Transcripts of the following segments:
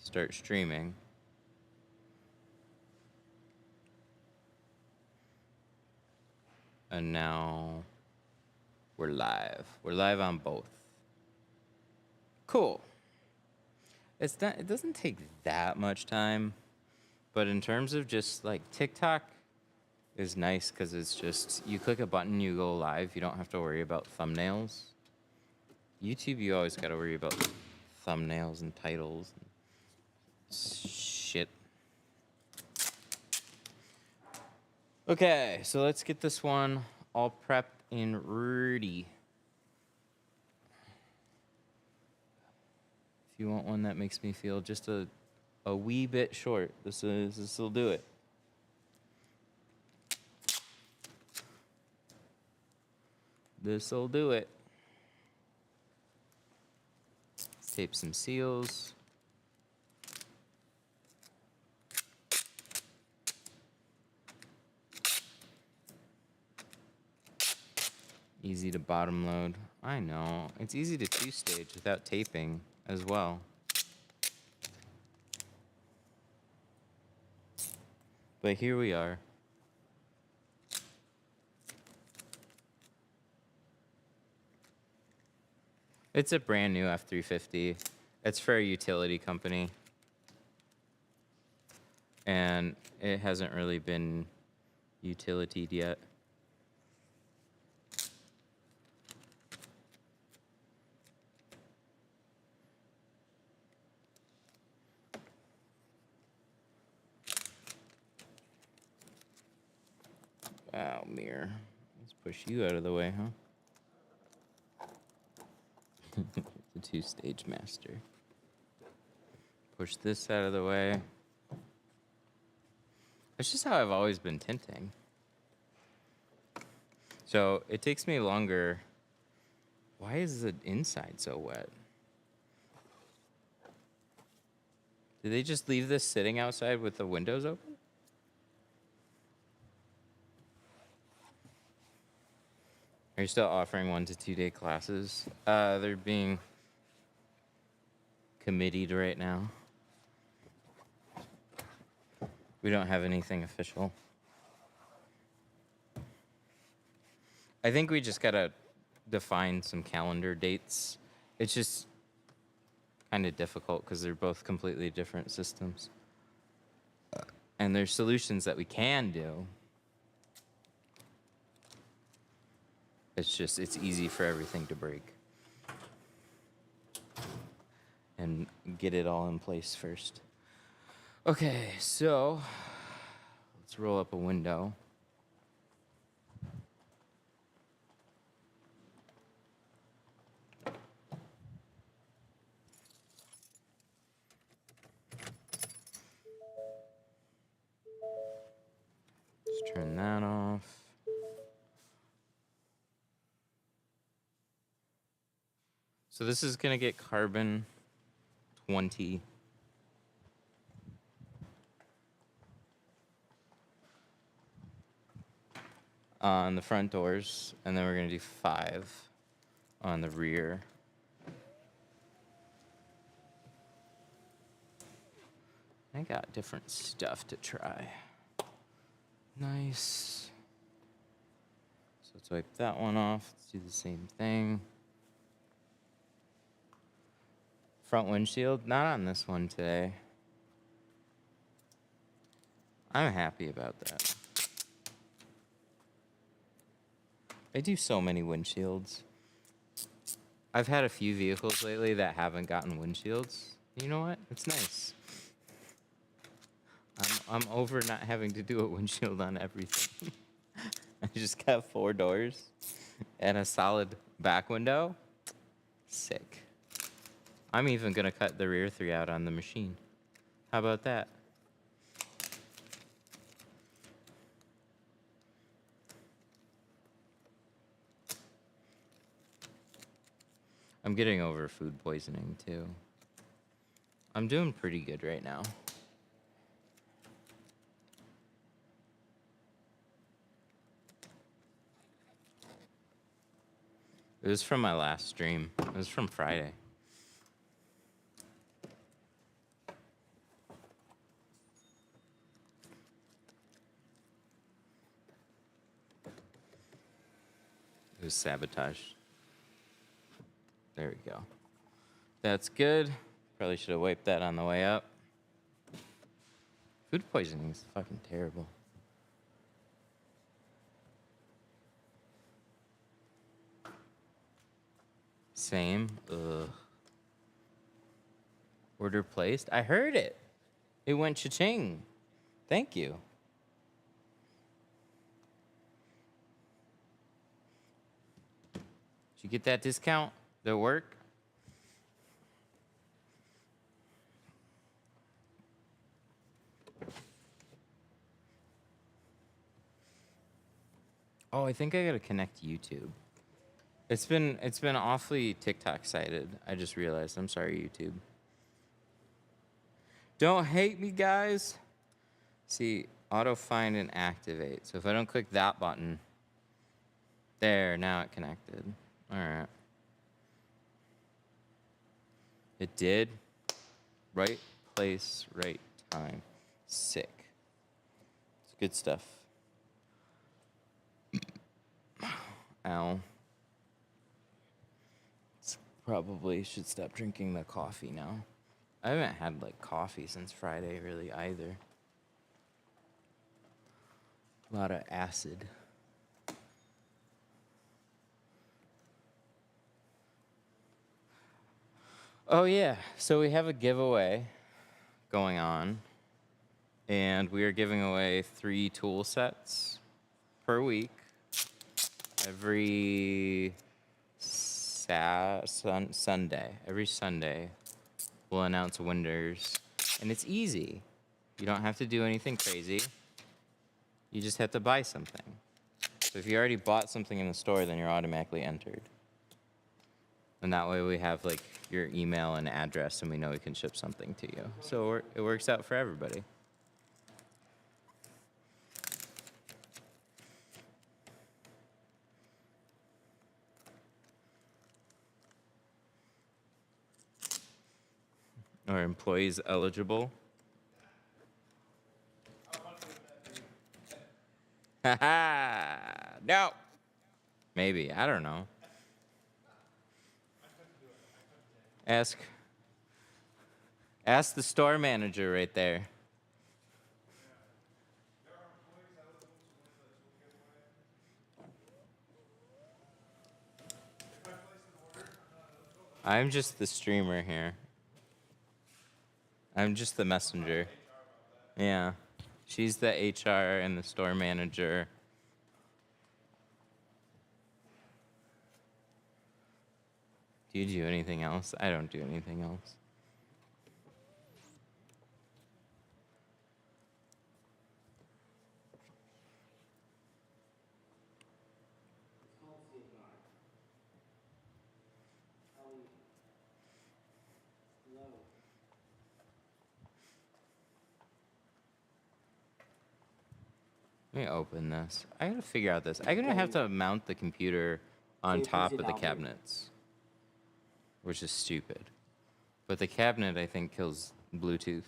start streaming. And now we're live. We're live on both. Cool. It doesn't take that much time, but in terms of just like TikTok is nice because it's just you click a button, you go live. You don't have to worry about thumbnails. YouTube, you always got to worry about thumbnails and titles and shit. Okay, so let's get this one all prepped and ready. If you want one that makes me feel just a wee bit short, this will do it. This'll do it. Tape some seals. Easy to bottom load. I know. It's easy to two-stage without taping as well. But here we are. It's a brand new F350. It's for a utility company. And it hasn't really been utilitied yet. Wow, mirror. Let's push you out of the way, huh? The two-stage master. Push this out of the way. That's just how I've always been tinting. So it takes me longer. Why is the inside so wet? Did they just leave this sitting outside with the windows open? Are you still offering 1 to 2 day classes? They're being committed right now. We don't have anything official. I think we just gotta define some calendar dates. It's just kind of difficult because they're both completely different systems. And there's solutions that we can do. It's just, it's easy for everything to break. And get it all in place first. Okay, so let's roll up a window. Let's turn that off. So this is gonna get carbon 20. On the front doors, and then we're gonna do 5 on the rear. I got different stuff to try. Nice. So let's wipe that one off. Let's do the same thing. Front windshield, not on this one today. I'm happy about that. I do so many windshields. I've had a few vehicles lately that haven't gotten windshields. You know what? It's nice. I'm over not having to do a windshield on everything. I just got 4 doors and a solid back window. Sick. I'm even gonna cut the rear 3 out on the machine. How about that? I'm getting over food poisoning too. I'm doing pretty good right now. It was from my last stream. It was from Friday. It was sabotaged. There we go. That's good. Probably should have wiped that on the way up. Food poisoning is fucking terrible. Same. Ugh. Order placed. I heard it. It went cha-ching. Thank you. Did you get that discount? Did it work? Oh, I think I gotta connect to YouTube. It's been awfully TikTok sided. I just realized. I'm sorry, YouTube. Don't hate me, guys. See, auto find and activate. So if I don't click that button, there, now it connected. All right. It did. Right place, right time. Sick. It's good stuff. Ow. Probably should stop drinking the coffee now. I haven't had like coffee since Friday really either. A lot of acid. Oh yeah, so we have a giveaway going on, and we are giving away 3 tool sets per week. Every Sunday. Every Sunday, we'll announce winners, and it's easy. You don't have to do anything crazy. You just have to buy something. So if you already bought something in the store, then you're automatically entered. And that way we have like your email and address, and we know we can ship something to you. So it works out for everybody. Are employees eligible? Haha! No! Maybe. I don't know. Ask the store manager right there. I'm just the streamer here. I'm just the messenger. Yeah. She's the HR and the store manager. Do you do anything else? I don't do anything else. Let me open this. I gotta figure out this. I'm gonna have to mount the computer on top of the cabinets, which is stupid. But the cabinet, I think, kills Bluetooth.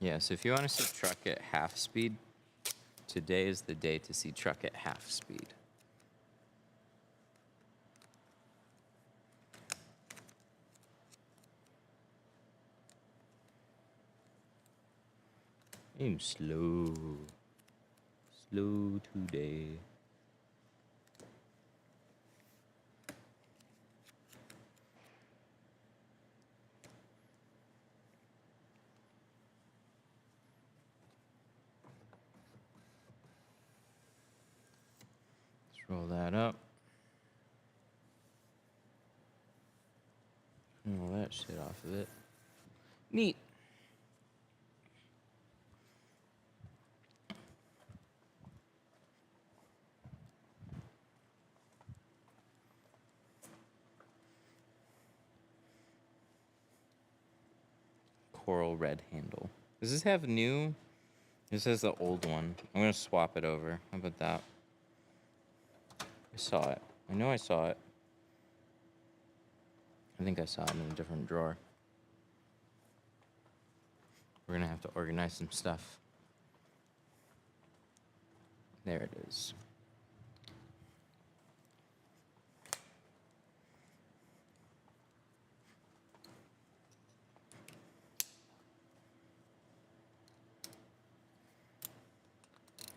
Yeah, so if you want to see truck at half speed, today is the day to see truck at half speed. I'm slow. Slow today. Let's roll that up. All that shit off of it. Neat. Coral red handle. Does this have new This is the old one. I'm gonna swap it over. How about that? I saw it. I know I saw it. I think I saw it in a different drawer. We're gonna have to organize some stuff. There it is.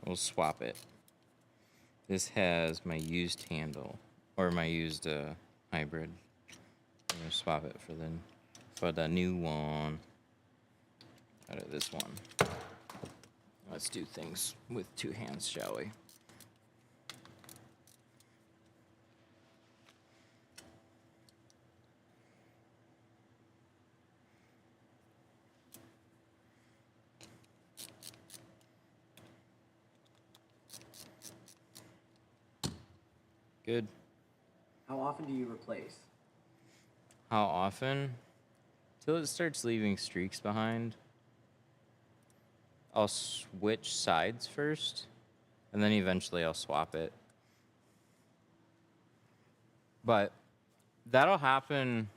We'll swap it. This has my used handle, or my used hybrid. I'm gonna swap it for the new one. Out of this one. Let's do things with two hands, shall we? Good. How often do you replace? How often? Till it starts leaving streaks behind. I'll switch sides first, and then eventually I'll swap it. But that'll happen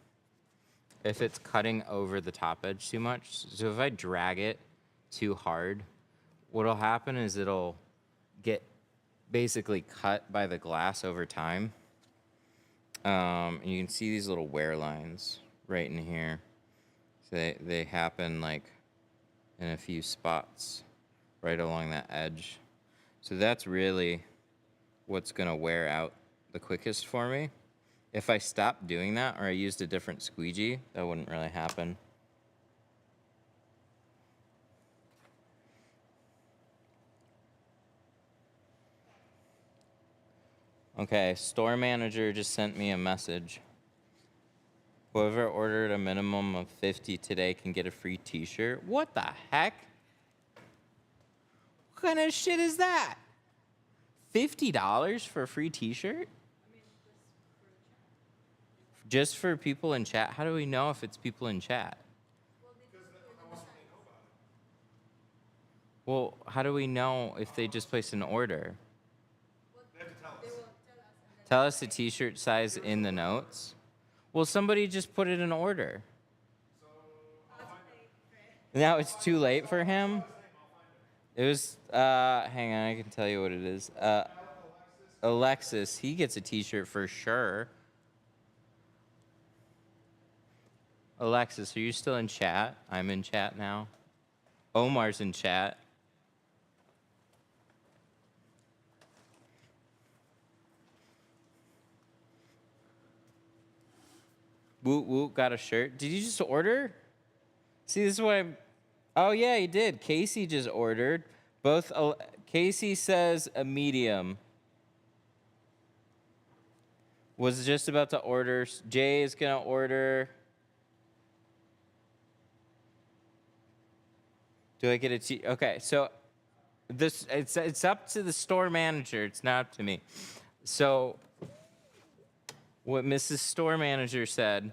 if it's cutting over the top edge too much. So if I drag it too hard, what'll happen is it'll get basically cut by the glass over time. And you can see these little wear lines right in here. So they happen like in a few spots right along that edge. So that's really what's gonna wear out the quickest for me. If I stopped doing that or I used a different squeegee, that wouldn't really happen. Okay, store manager just sent me a message. Whoever ordered a minimum of 50 today can get a free t-shirt. What the heck? What kind of shit is that? $50 for a free t-shirt? Just for people in chat? How do we know if it's people in chat? Well, how do we know if they just placed an order? Tell us the t-shirt size in the notes. Well, somebody just put it in order. Now it's too late for him? It was, hang on, I can tell you what it is. Alexis, he gets a t-shirt for sure. Alexis, are you still in chat? I'm in chat now. Omar's in chat. Woot Woot got a shirt. Did you just order? See, this is what I'm... Oh, yeah, he did. Casey just ordered. Both... Casey says a medium. Was just about to order. Jay is going to order... Do I get a T? Okay, so this it's up to the store manager. It's not up to me. So what Mrs. Store Manager said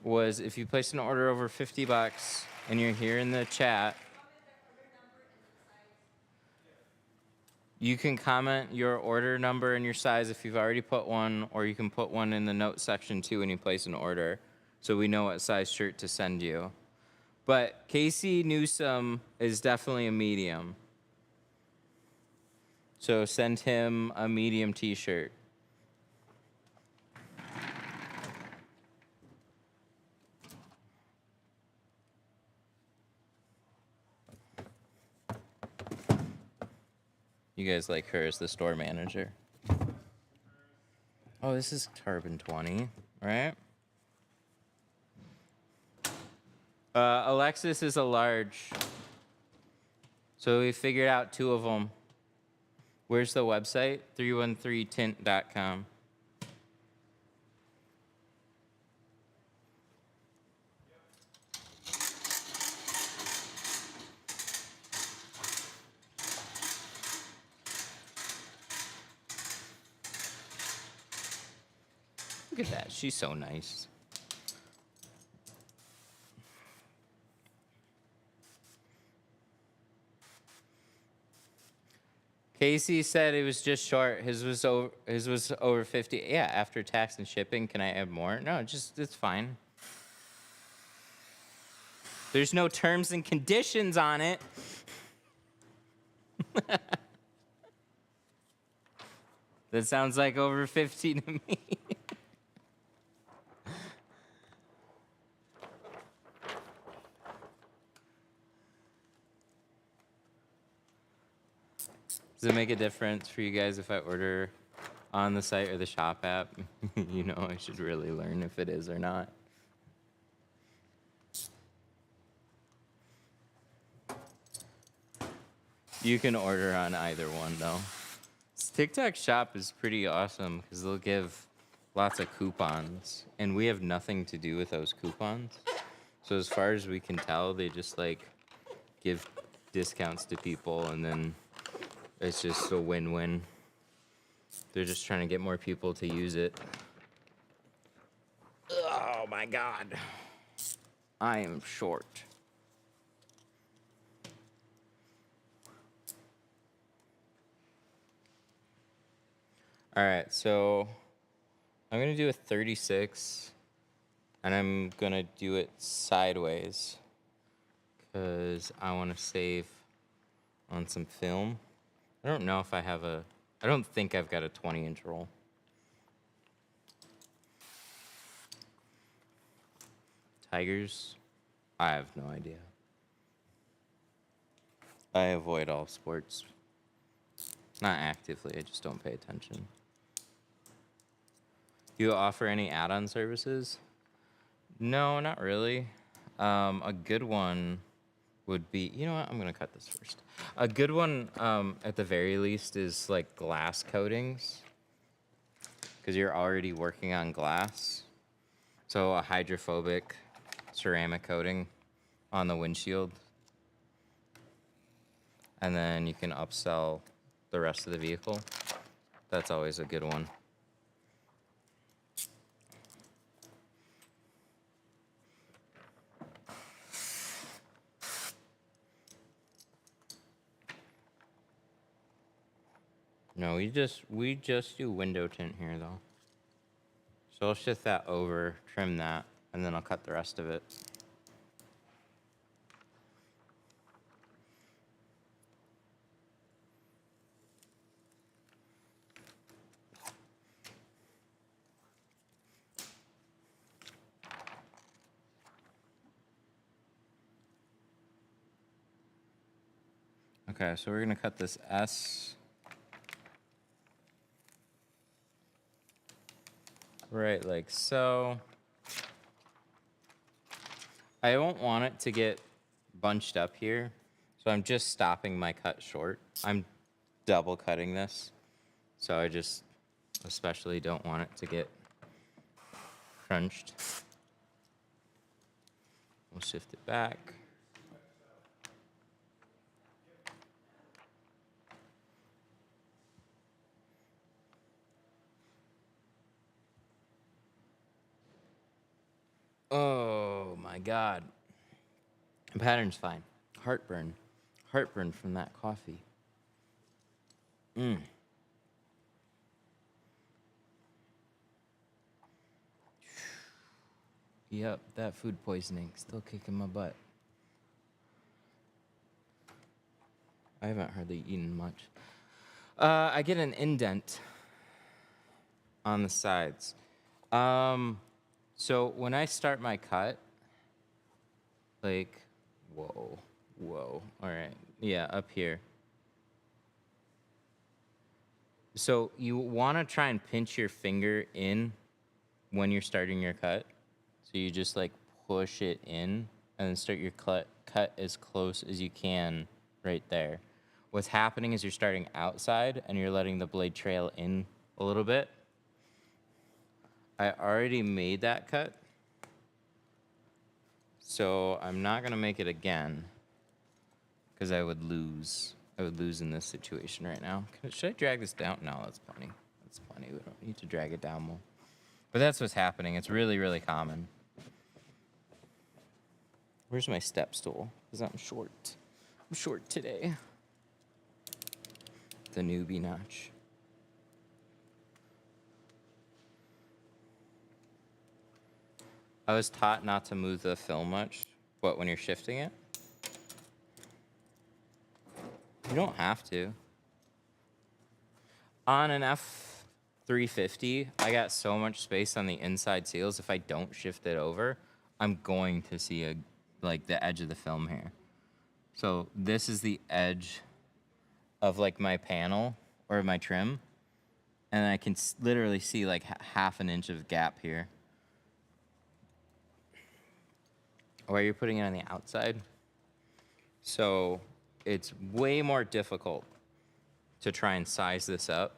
was if you place an order over $50 and you're here in the chat, you can comment your order number and your size if you've already put one, or you can put one in the note section too when you place an order, so we know what size shirt to send you. But Casey Newsome is definitely a medium. So send him a medium t-shirt. You guys like her as the store manager. Oh, this is Carbon 20, right? Alexis is a large. So we figured out two of them. Where's the website? 313tint.com. Look at that. She's so nice. Casey said it was just short. His was over 50. Yeah, after tax and shipping, can I add more? No, just it's fine. There's no terms and conditions on it. That sounds like over 50 to me. Does it make a difference for you guys if I order on the site or the shop app? You know, I should really learn if it is or not. You can order on either one, though. This TikTok shop is pretty awesome because they'll give lots of coupons, and we have nothing to do with those coupons. So as far as we can tell, they just like give discounts to people, and then it's just a win-win. They're just trying to get more people to use it. Oh my God. I am short. All right, so I'm gonna do a 36, and I'm gonna do it sideways because I want to save on some film. I don't know if I have I don't think I've got a 20-inch roll. Tigers? I have no idea. I avoid all sports. Not actively, I just don't pay attention. Do you offer any add-on services? No, not really. A good one would be, you know what, I'm gonna cut this first. A good one, at the very least, is like glass coatings, because you're already working on glass. So a hydrophobic ceramic coating on the windshield, and then you can upsell the rest of the vehicle. That's always a good one. No, we just do window tint here though. So I'll shift that over, trim that, and then I'll cut the rest of it. Okay, so we're gonna cut this S right like so. I don't want it to get bunched up here, so I'm just stopping my cut short. I'm double cutting this, so I just especially don't want it to get crunched. We'll shift it back. Oh my God. The pattern's fine. Heartburn. Heartburn from that coffee. Yep, that food poisoning still kicking my butt. I haven't hardly eaten much. I get an indent on the sides. So when I start my cut, like, whoa, all right, yeah, up here. So you want to try and pinch your finger in when you're starting your cut. So you just like push it in and then start your cut as close as you can right there. What's happening is you're starting outside and you're letting the blade trail in a little bit. I already made that cut, so I'm not gonna make it again because I would lose. I would lose in this situation right now. Should I drag this down? No, that's plenty. That's plenty. We don't need to drag it down more. But that's what's happening. It's really, really common. Where's my step stool? Because I'm short. I'm short today. the newbie notch. I was taught not to move the film much, but when you're shifting it, you don't have to. On an F350, I got so much space on the inside seals. If I don't shift it over, I'm going to see like the edge of the film here. So this is the edge of like my panel or my trim, and I can literally see like half an inch of gap here. Or you're putting it on the outside. So it's way more difficult to try and size this up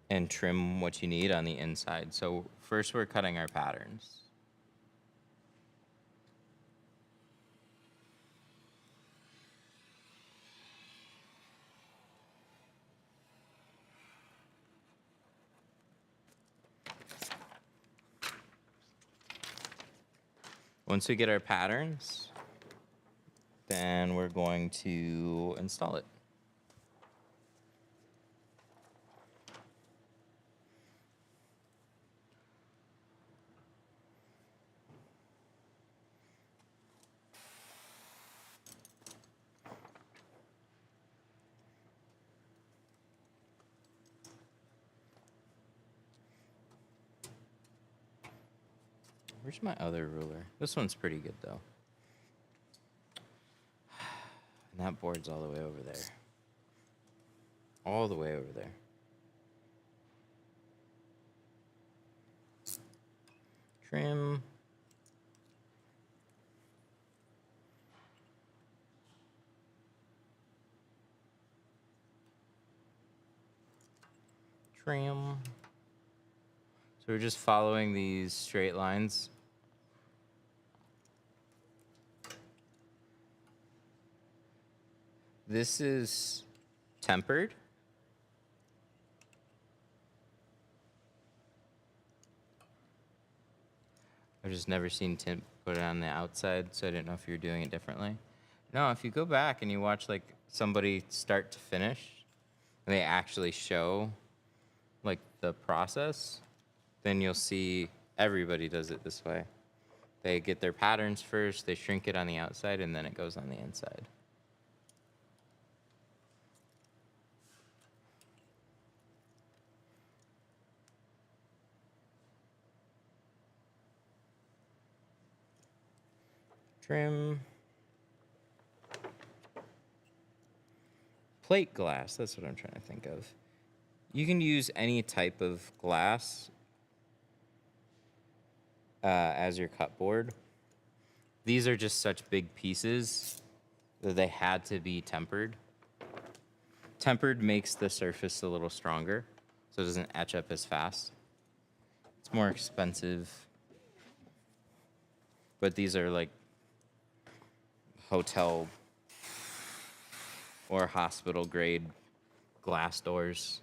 and trim what you need on the inside. So first we're cutting our patterns. Once we get our patterns, then we're going to install it. Where's my other ruler? This one's pretty good though. And that board's all the way over there. All the way over there. Trim. Trim. So we're just following these straight lines. This is tempered. I've just never seen tint put it on the outside, so I didn't know if you were doing it differently. No, if you go back and you watch like somebody start to finish, and they actually show like the process, then you'll see everybody does it this way. They get their patterns first, they shrink it on the outside, and then it goes on the inside. Trim. Plate glass, that's what I'm trying to think of. You can use any type of glass as your cut board. These are just such big pieces that they had to be tempered. Tempered makes the surface a little stronger, so it doesn't etch up as fast. It's more expensive, but these are like hotel or hospital grade glass doors.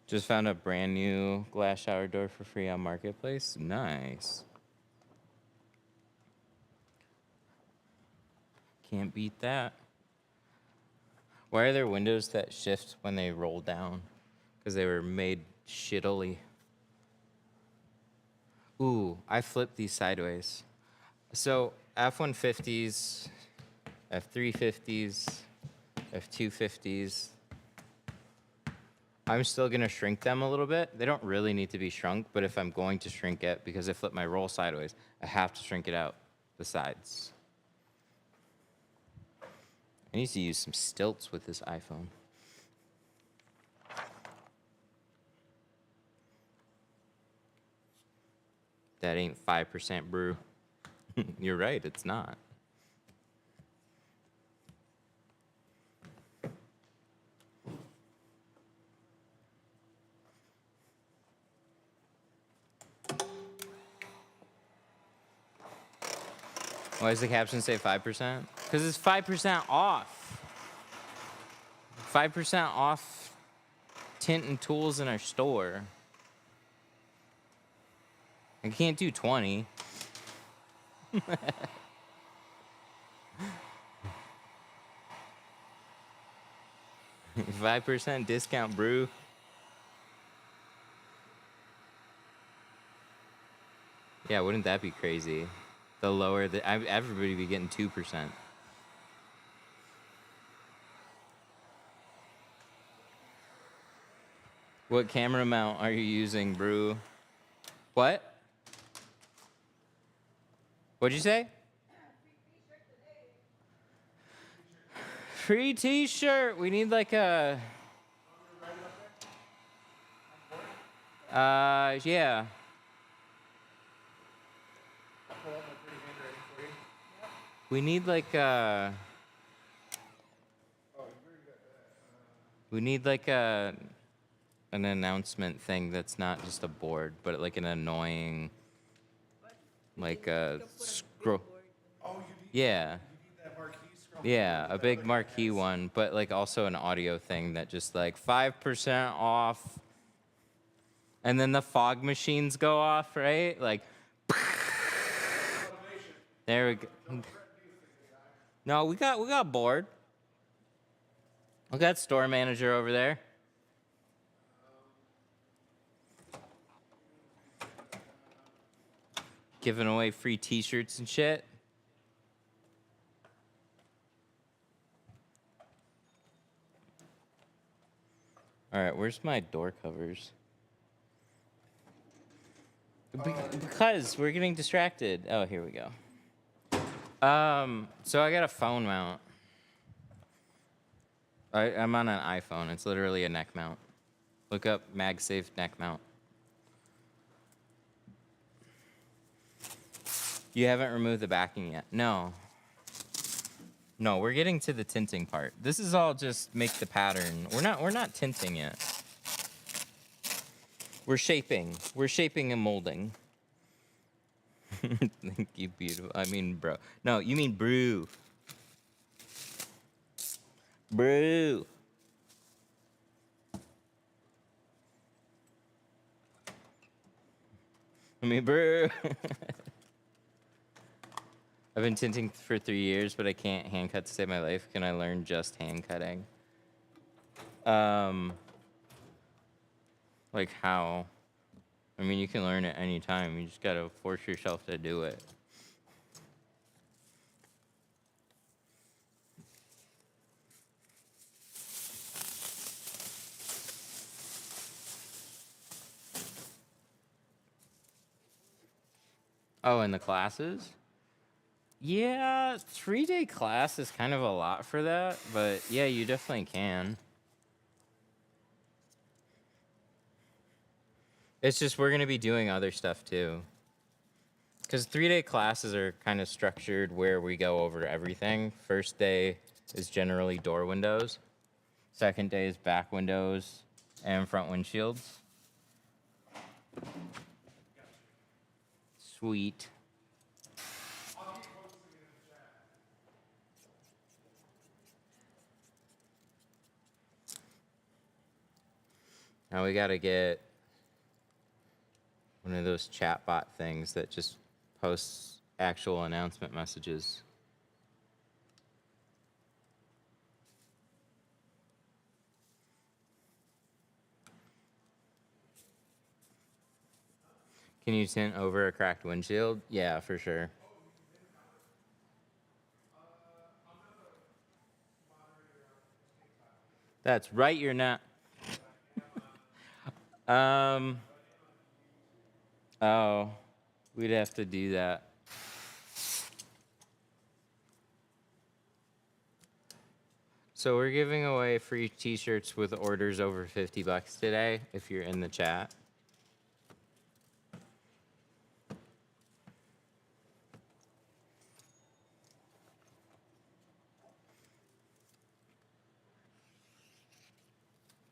Just found a brand new glass shower door for free on Marketplace. Nice. Can't beat that. Why are there windows that shift when they roll down? Because they were made shittily. Ooh, I flipped these sideways. So F-150s, F-350s, F-250s, I'm still gonna shrink them a little bit. They don't really need to be shrunk, but if I'm going to shrink it, because I flip my roll sideways, I have to shrink it out the sides. I need to use some stilts with this iPhone. That ain't 5% brew. You're right, it's not. Why does the caption say 5%? Because it's 5% off. 5% off Tint and Tools in our store. I can't do 20. 5% discount brew. Yeah, wouldn't that be crazy? The lower the everybody be getting 2%. What camera mount are you using, brew? What? What'd you say? Free t-shirt. We need like a yeah. We need like a an announcement thing that's not just a board, but like an annoying like a scroll. Yeah. Yeah, a big marquee one, but like also an audio thing that just like 5% off. And then the fog machines go off, right? Like there we go. No, we got bored. We got store manager over there. Giving away free t-shirts and shit. All right, where's my door covers? Because we're getting distracted. Oh, here we go. So I got a phone mount. I'm on an iPhone. It's literally a neck mount. Look up MagSafe neck mount. You haven't removed the backing yet? No. No, we're getting to the tinting part. This is all just make the pattern. We're not tinting yet. We're shaping. We're shaping and molding. Thank you, beautiful. I mean, bro. No, you mean brew. Brew. I mean, brew. I've been tinting for 3 years, but I can't hand cut to save my life. Can I learn just hand cutting? Like how? I mean, you can learn it any time. You just gotta force yourself to do it. Oh, and the classes? Yeah, 3-day class is kind of a lot for that, but yeah, you definitely can. It's just we're gonna be doing other stuff too. Because 3-day classes are kind of structured where we go over everything. First day is generally door windows. Second day is back windows and front windshields. Sweet. Now we gotta get one of those chatbot things that just posts actual announcement messages. Can you tint over a cracked windshield? Yeah, for sure. That's right, you're not. Oh, we'd have to do that. So we're giving away free t-shirts with orders over $50 today if you're in the chat.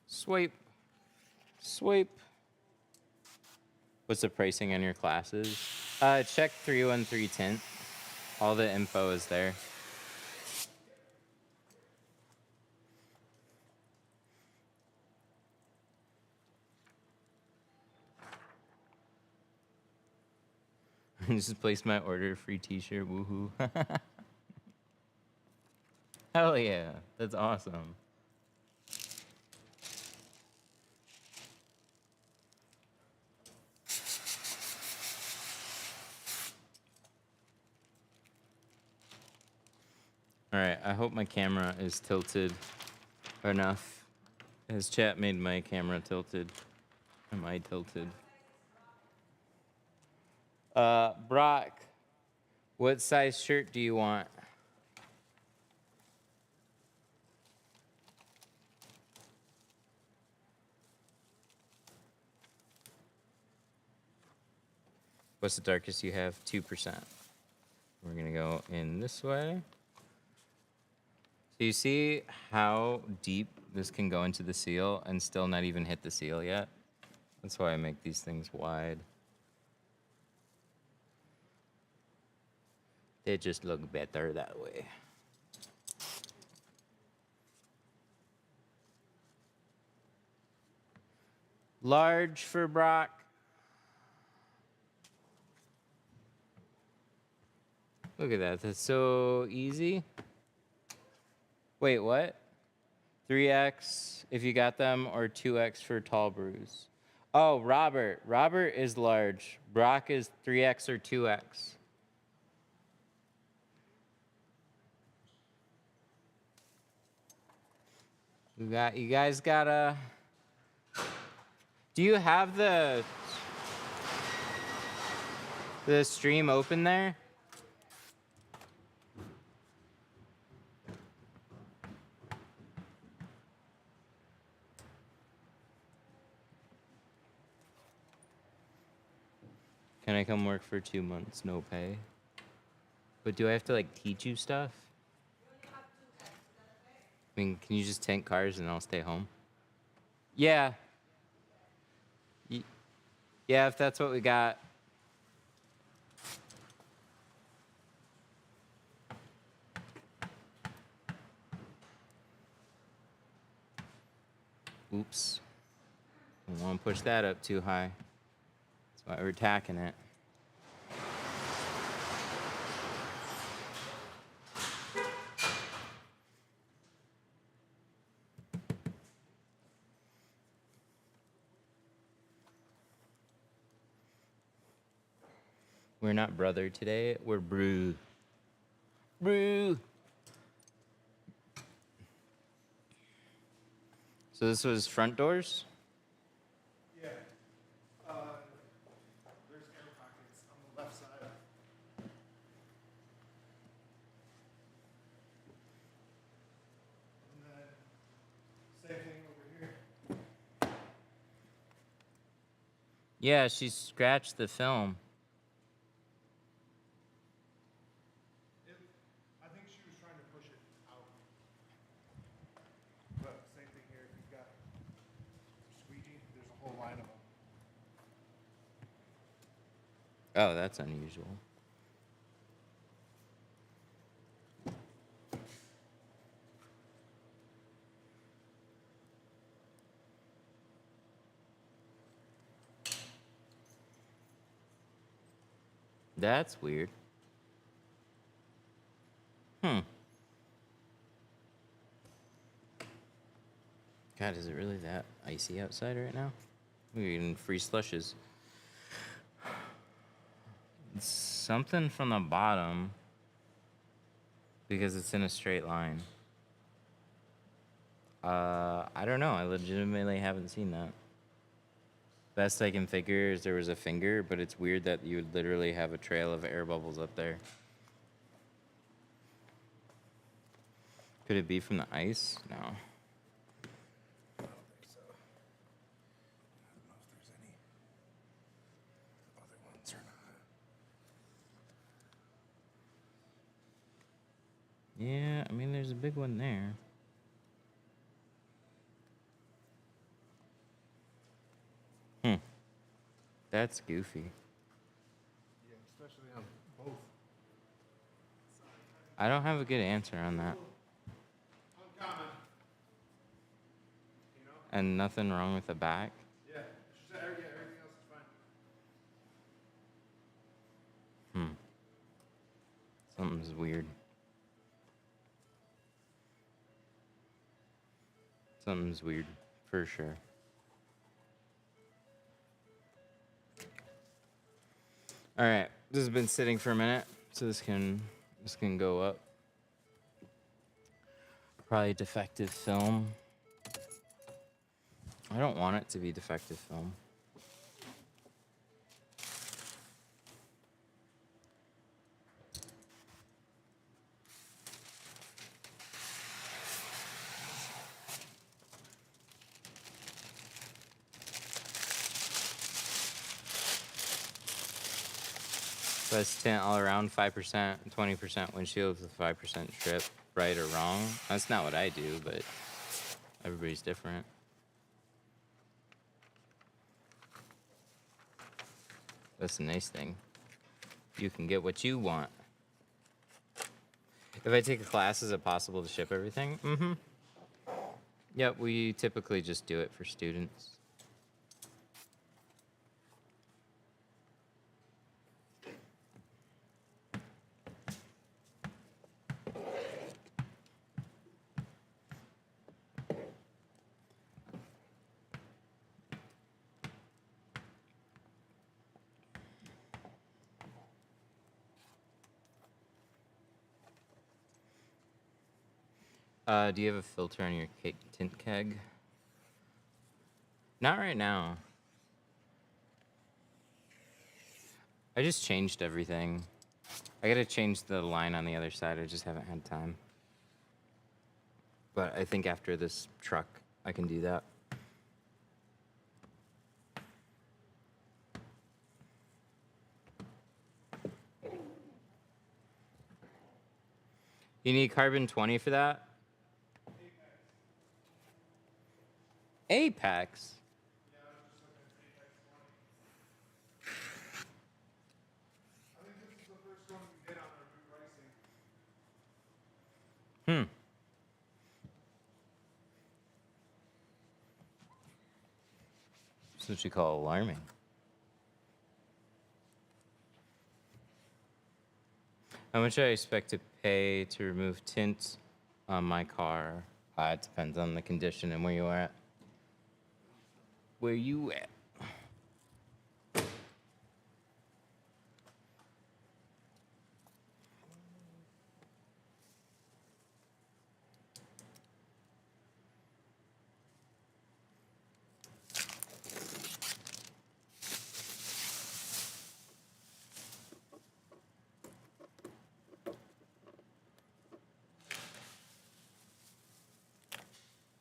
Swipe. Swipe. What's the pricing on your classes? Check 313 Tint All the info is there. Just placed my order, free t-shirt, woohoo. Hell yeah, that's awesome. All right, I hope my camera is tilted enough. Has chat made my camera tilted? Am I tilted? Brock, what size shirt do you want? What's the darkest you have? 2%. We're gonna go in this way. So you see how deep this can go into the seal and still not even hit the seal yet? That's why I make these things wide. They just look better that way. Large for Brock. Look at that. That's so easy. Wait, what? 3X if you got them, or 2X for tall brews. Oh, Robert. Robert is large. Brock is 3X or 2X. You guys gotta. Do you have the stream open there? Can I come work for 2 months, no pay? But do I have to like teach you stuff? I mean, can you just tint cars and I'll stay home? Yeah. Yeah, if that's what we got. Oops. Don't want to push that up too high. That's why we're tacking it. We're not brother today, we're brew. Brew! So this was front doors? Yeah. There's air pockets on the left side. And then same thing over here. Yeah, she scratched the film. I think she was trying to push it out. But same thing here. If you've got squeegee, there's a whole line of them. Oh, that's unusual. That's weird. God, is it really that icy outside right now? We're getting free slushes. It's something from the bottom because it's in a straight line. I don't know. I legitimately haven't seen that. Best I can figure is there was a finger, but it's weird that you would literally have a trail of air bubbles up there. Could it be from the ice? No. I don't think so. I don't know if there's any other ones or not. Yeah, I mean, there's a big one there. That's goofy. Yeah, especially on both. I don't have a good answer on that. Uncommon. You know? And nothing wrong with the back. Yeah. It's just, yeah, everything else is fine. Something's weird. Something's weird, for sure. All right, this has been sitting for a minute, so this can go up. Probably defective film. I don't want it to be defective film. Best tint all around, 5%, 20% windshield with a 5% strip. Right or wrong? That's not what I do, but everybody's different. That's the nice thing. You can get what you want. If I take a class, is it possible to ship everything? Mm-hmm. Yep, we typically just do it for students. Do you have a filter on your tint keg? Not right now. I just changed everything. I gotta change the line on the other side. I just haven't had time. But I think after this truck, I can do that. You need carbon 20 for that? Apex? Yeah, I was just looking at Apex 20. I think this is the first one we did on our new pricing. That's what you call alarming. How much do I expect to pay to remove tint on my car? It depends on the condition and where you are at. Where you at?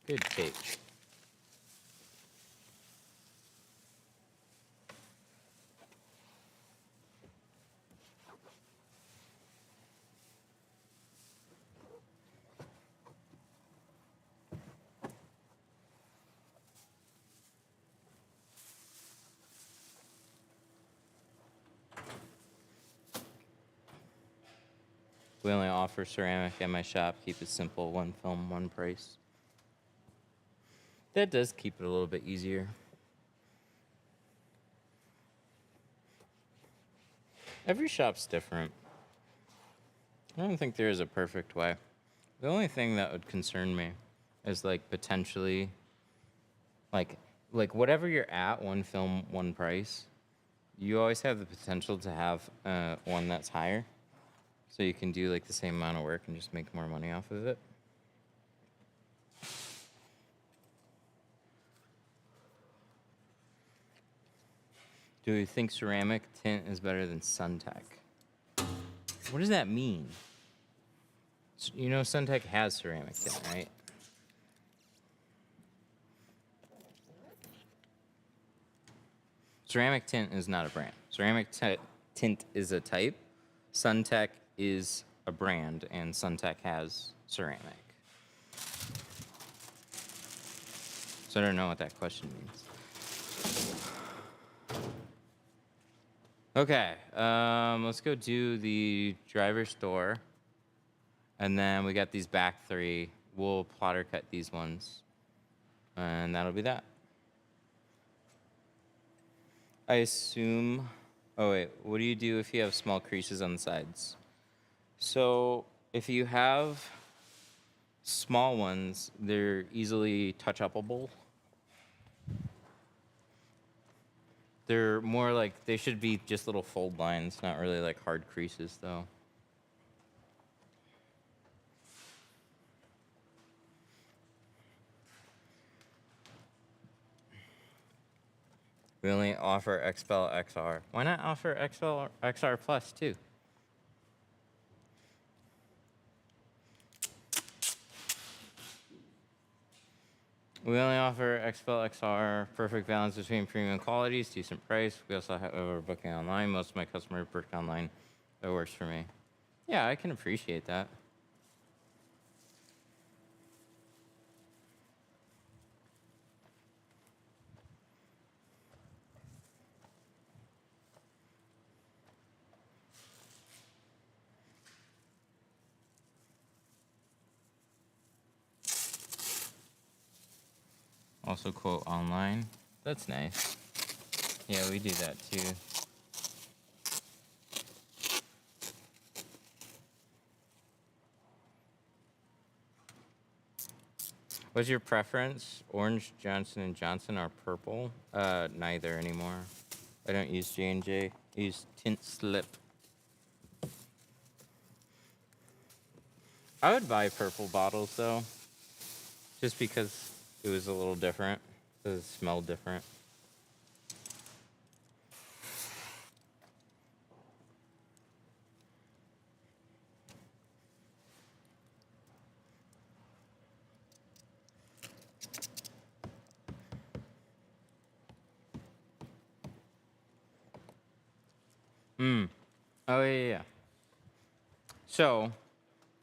Good tape. We only offer ceramic at my shop. Keep it simple. One film, one price. That does keep it a little bit easier. Every shop's different. I don't think there is a perfect way. The only thing that would concern me is like potentially like whatever you're at, one film, one price. You always have the potential to have one that's higher. So you can do like the same amount of work and just make more money off of it. Do you think ceramic tint is better than Suntech? What does that mean? You know Suntech has ceramic tint, right? Ceramic tint is not a brand. Ceramic tint is a type. Suntech is a brand, and Suntech has ceramic. So I don't know what that question means. Okay, let's go do the driver's door. And then we got these back 3. We'll plotter cut these ones. And that'll be that. I assume... Oh, wait. What do you do if you have small creases on the sides? So, if you have small ones, they're easily touch-upable. They're more like... They should be just little fold lines, not really like hard creases, though. We only offer XPEL XR. Why not offer XPEL XR Plus too? We only offer XPEL XR, perfect balance between premium qualities, decent price. We also have overbooking online. Most of my customers book online. That works for me. Yeah, I can appreciate that. Also quote online. That's nice. Yeah, we do that too. What's your preference? Orange, Johnson & Johnson, or purple? Neither anymore. I don't use J&J. I use Tint Slip. I would buy purple bottles though, just because it was a little different. It smelled different. Oh, yeah. So,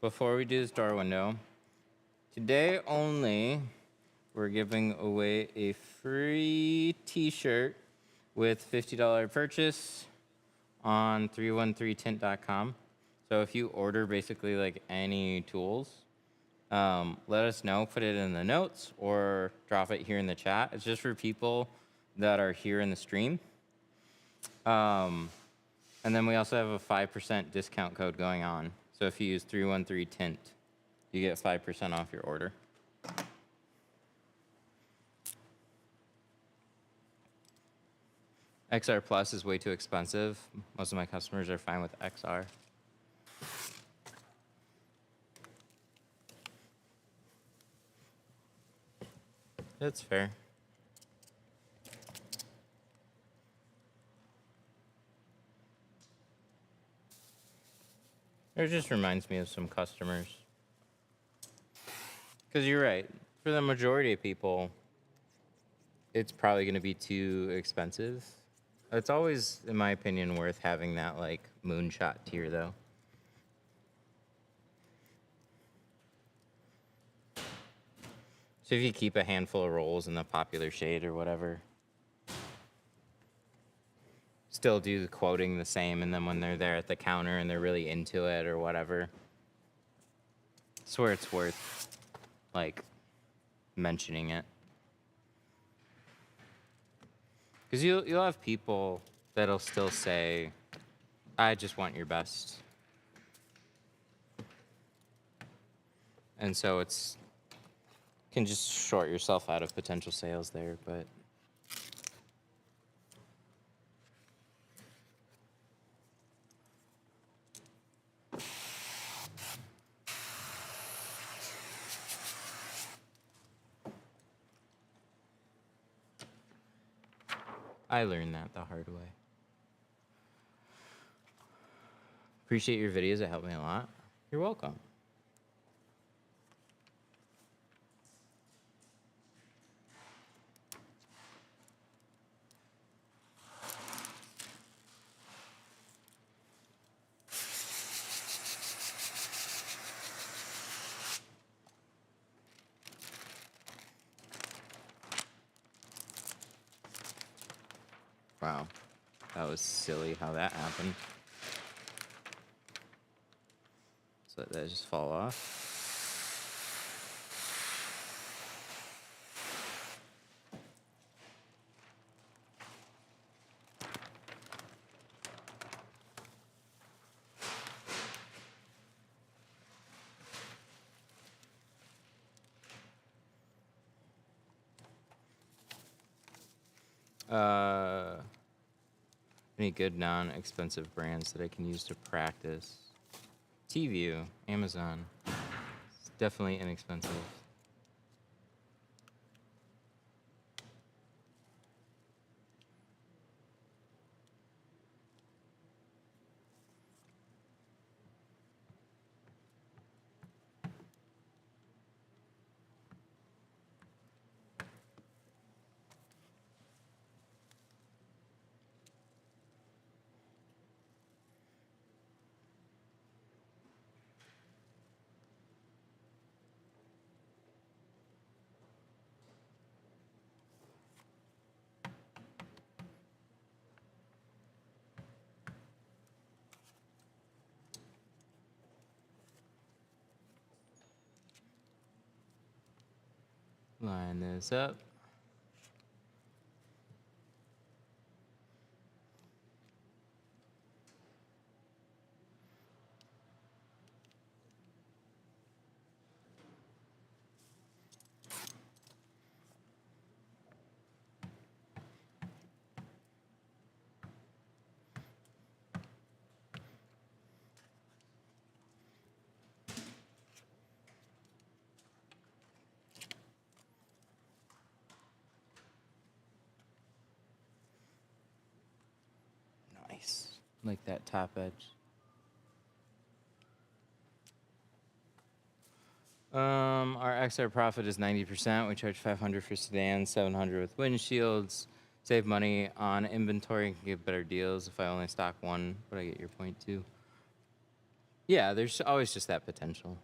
before we do this door window, today only, we're giving away a free t-shirt with $50 purchase on 313tint.com. So if you order basically like any tools, let us know, put it in the notes, or drop it here in the chat. It's just for people that are here in the stream. And then we also have a 5% discount code going on. So if you use 313tint, you get 5% off your order. XR Plus is way too expensive. Most of my customers are fine with XR. That's fair. It just reminds me of some customers. Because you're right. For the majority of people, it's probably going to be too expensive. It's always, in my opinion, worth having that, like, moonshot tier, though. So if you keep a handful of rolls in the popular shade or whatever, still do the quoting the same, and then when they're there at the counter and they're really into it or whatever, I swear it's worth, like, mentioning it. Because you'll have people that'll still say, I just want your best. And so it's, can just short yourself out of potential sales there, but. I learned that the hard way. Appreciate your videos. It helped me a lot. You're welcome. Wow. That was silly how that happened. So let that just fall off. Any good non-expensive brands that I can use to practice? T-View, Amazon. It's definitely inexpensive. Line this up. Nice. Like that top edge. Our XR profit is 90%. We charge $500 for sedans, $700 with windshields. Save money on inventory and can get better deals if I only stock one, but I get your point too. Yeah, there's always just that potential.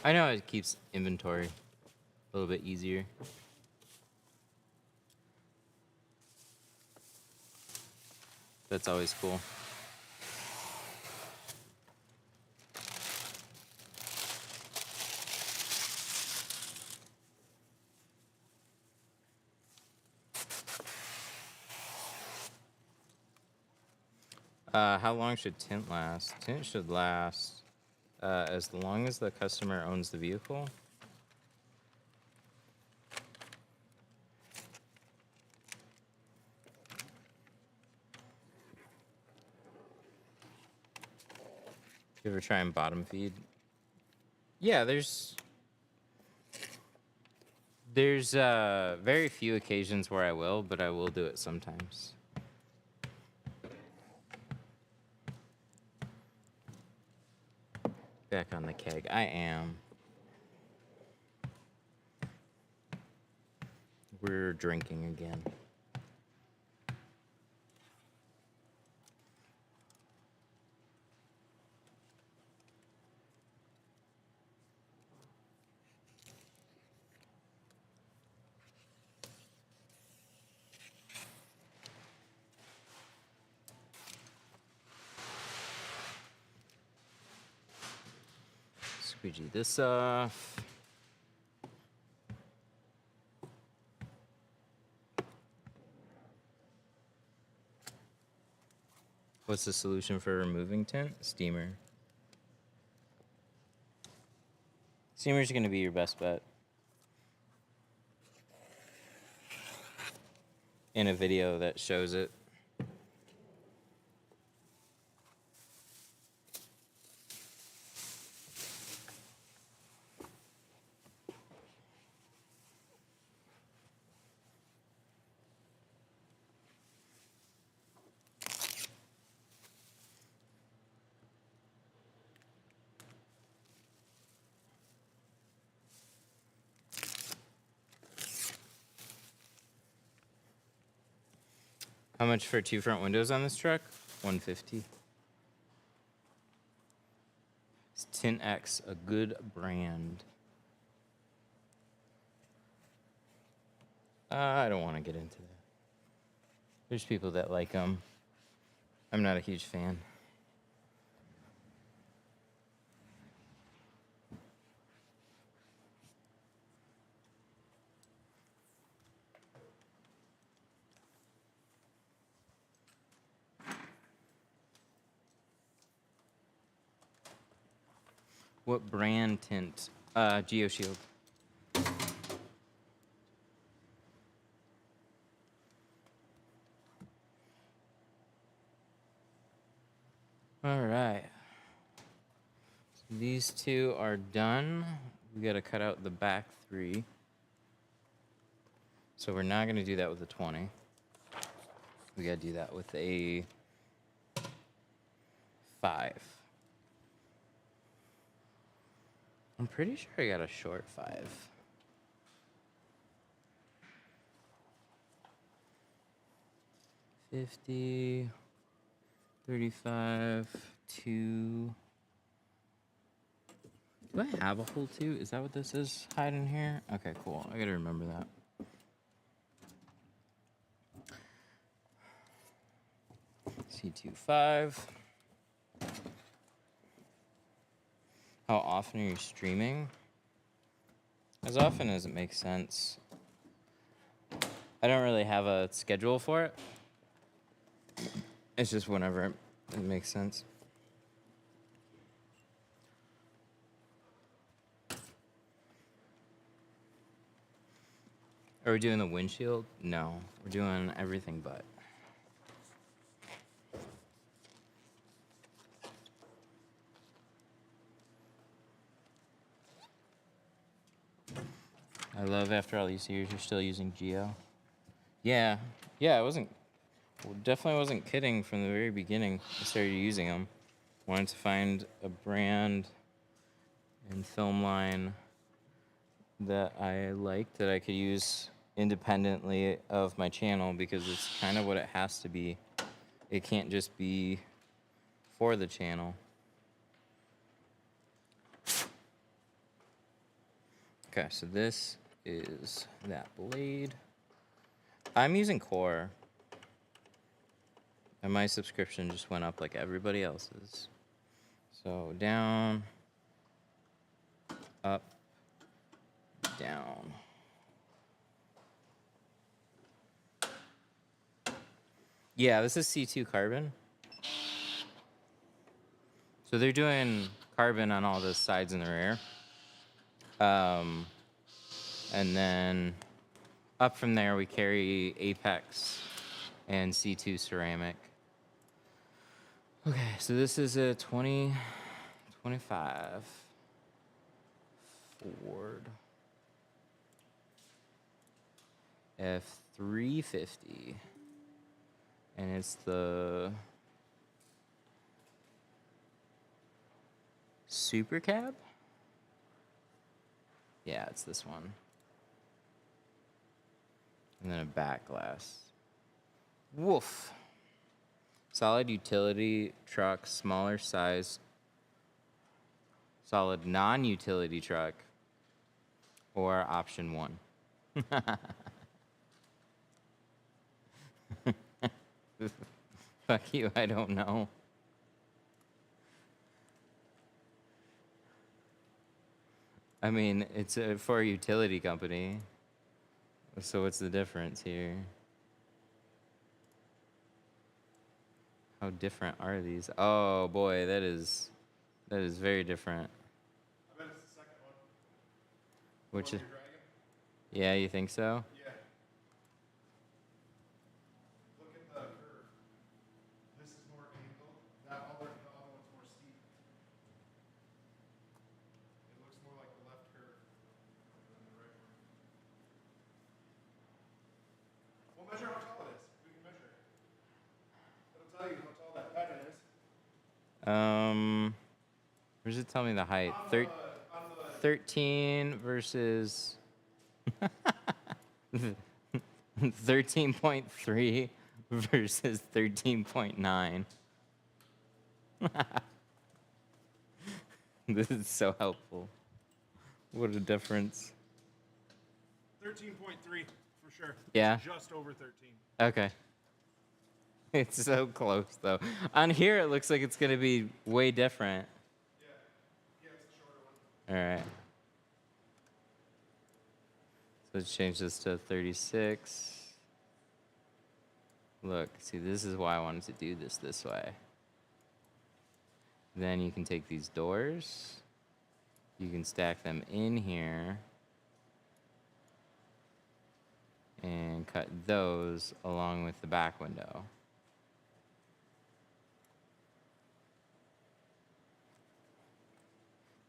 I know it keeps inventory a little bit easier. That's always cool. How long should tint last? Tint should last as long as the customer owns the vehicle. You ever try and bottom feed? Yeah, there's very few occasions where I will, but I will do it sometimes. Back on the keg. I am. We're drinking again. Squeegee this off. What's the solution for removing tint? Steamer. Steamer's gonna be your best bet. In a video that shows it. How much for 2 front windows on this truck? $150. Is Tint X a good brand? I don't want to get into that. There's people that like them. I'm not a huge fan. What brand tint? GeoShield. All right. So these two are done. We got to cut out the back 3. So we're not going to do that with a 20. We got to do that with a 5. I'm pretty sure I got a short 5. $50, $35, 2. Do I have a hole 2? Is that what this is hiding here? Okay, cool. I gotta remember that. C25. How often are you streaming? As often as it makes sense. I don't really have a schedule for it. It's just whenever it makes sense. Are we doing the windshield? No, we're doing everything but. I love after all these years, you're still using Geo. Yeah, I definitely wasn't kidding from the very beginning. I started using them. Wanted to find a brand and film line that I liked that I could use independently of my channel, because it's kind of what it has to be. It can't just be for the channel. Okay, so this is that blade. I'm using Core, and my subscription just went up like everybody else's. So down, up, down. Yeah, this is C2 carbon. So they're doing carbon on all the sides and the rear. And then up from there, we carry Apex and C2 ceramic. Okay, so this is a 2025 Ford F350. And it's the Super Cab? Yeah, it's this one. And then a back glass. Woof. Solid utility truck, smaller size. Solid non-utility truck. Or option 1. Fuck you, I don't know. I mean, it's for a utility company. So what's the difference here? How different are these? Oh boy, that is very different. I bet it's the second one. Which The is, one you're dragging? yeah, you think so? Yeah. Look at the curve. This is more angled. The other one's more steep. It looks more like the left curve than the right one. We'll measure how tall it is. We can measure it. It'll tell you how tall that pattern is. Where does it tell me the height? On the 13 versus 13.3 versus 13.9. This is so helpful. What a difference. 13.3 for sure. Yeah. It's just over 13. Okay. It's so close though. On here it looks like it's gonna be way different. Yeah, it's the shorter one. All right. So let's change this to 36. Look, see, this is why I wanted to do this way. Then you can take these doors. You can stack them in here. And cut those along with the back window.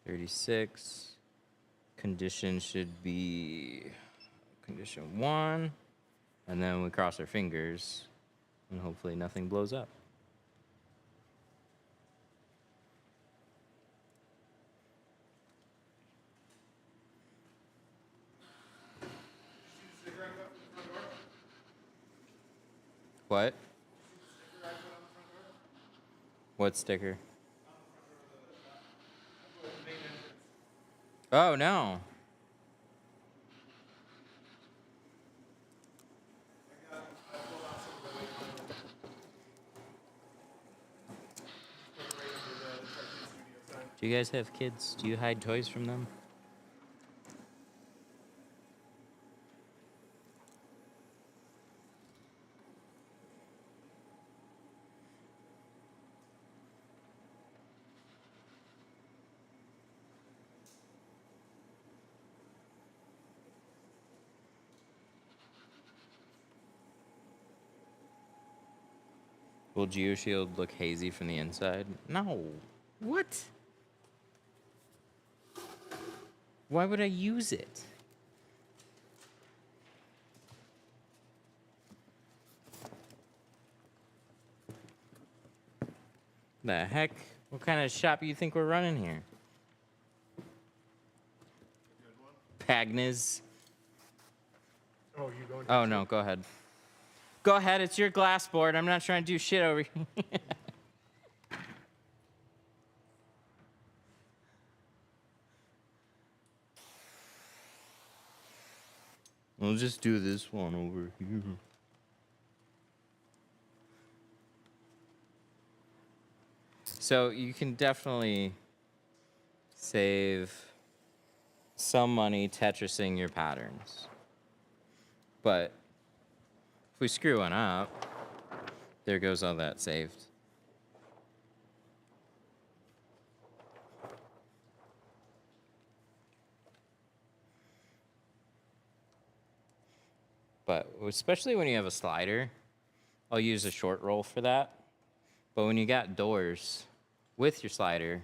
.36. Condition should be condition 1. And then we cross our fingers. And hopefully nothing blows up. What? What sticker? Oh, no. Do you guys have kids? Do you hide toys from them? Will GeoShield look hazy from the inside? No. What? Why would I use it? The heck? What kind of shop do you think we're running here? Pagnas. Oh, you going? Oh, no, go ahead. Go ahead, it's your glass board. I'm not trying to do shit over here. We'll just do this one over here. So you can definitely save some money Tetrising your patterns. But if we screw one up, there goes all that saved. But especially when you have a slider, I'll use a short roll for that. But when you got doors with your slider,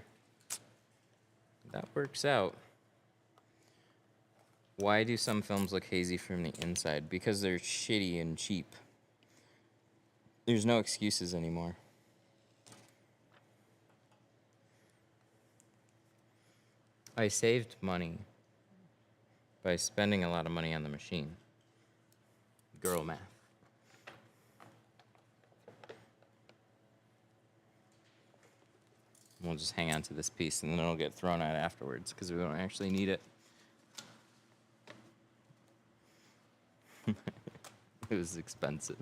that works out. Why do some films look hazy from the inside? Because they're shitty and cheap. There's no excuses anymore. I saved money by spending a lot of money on the machine. Girl math. We'll just hang on to this piece and then it'll get thrown out afterwards because we don't actually need it. It was expensive.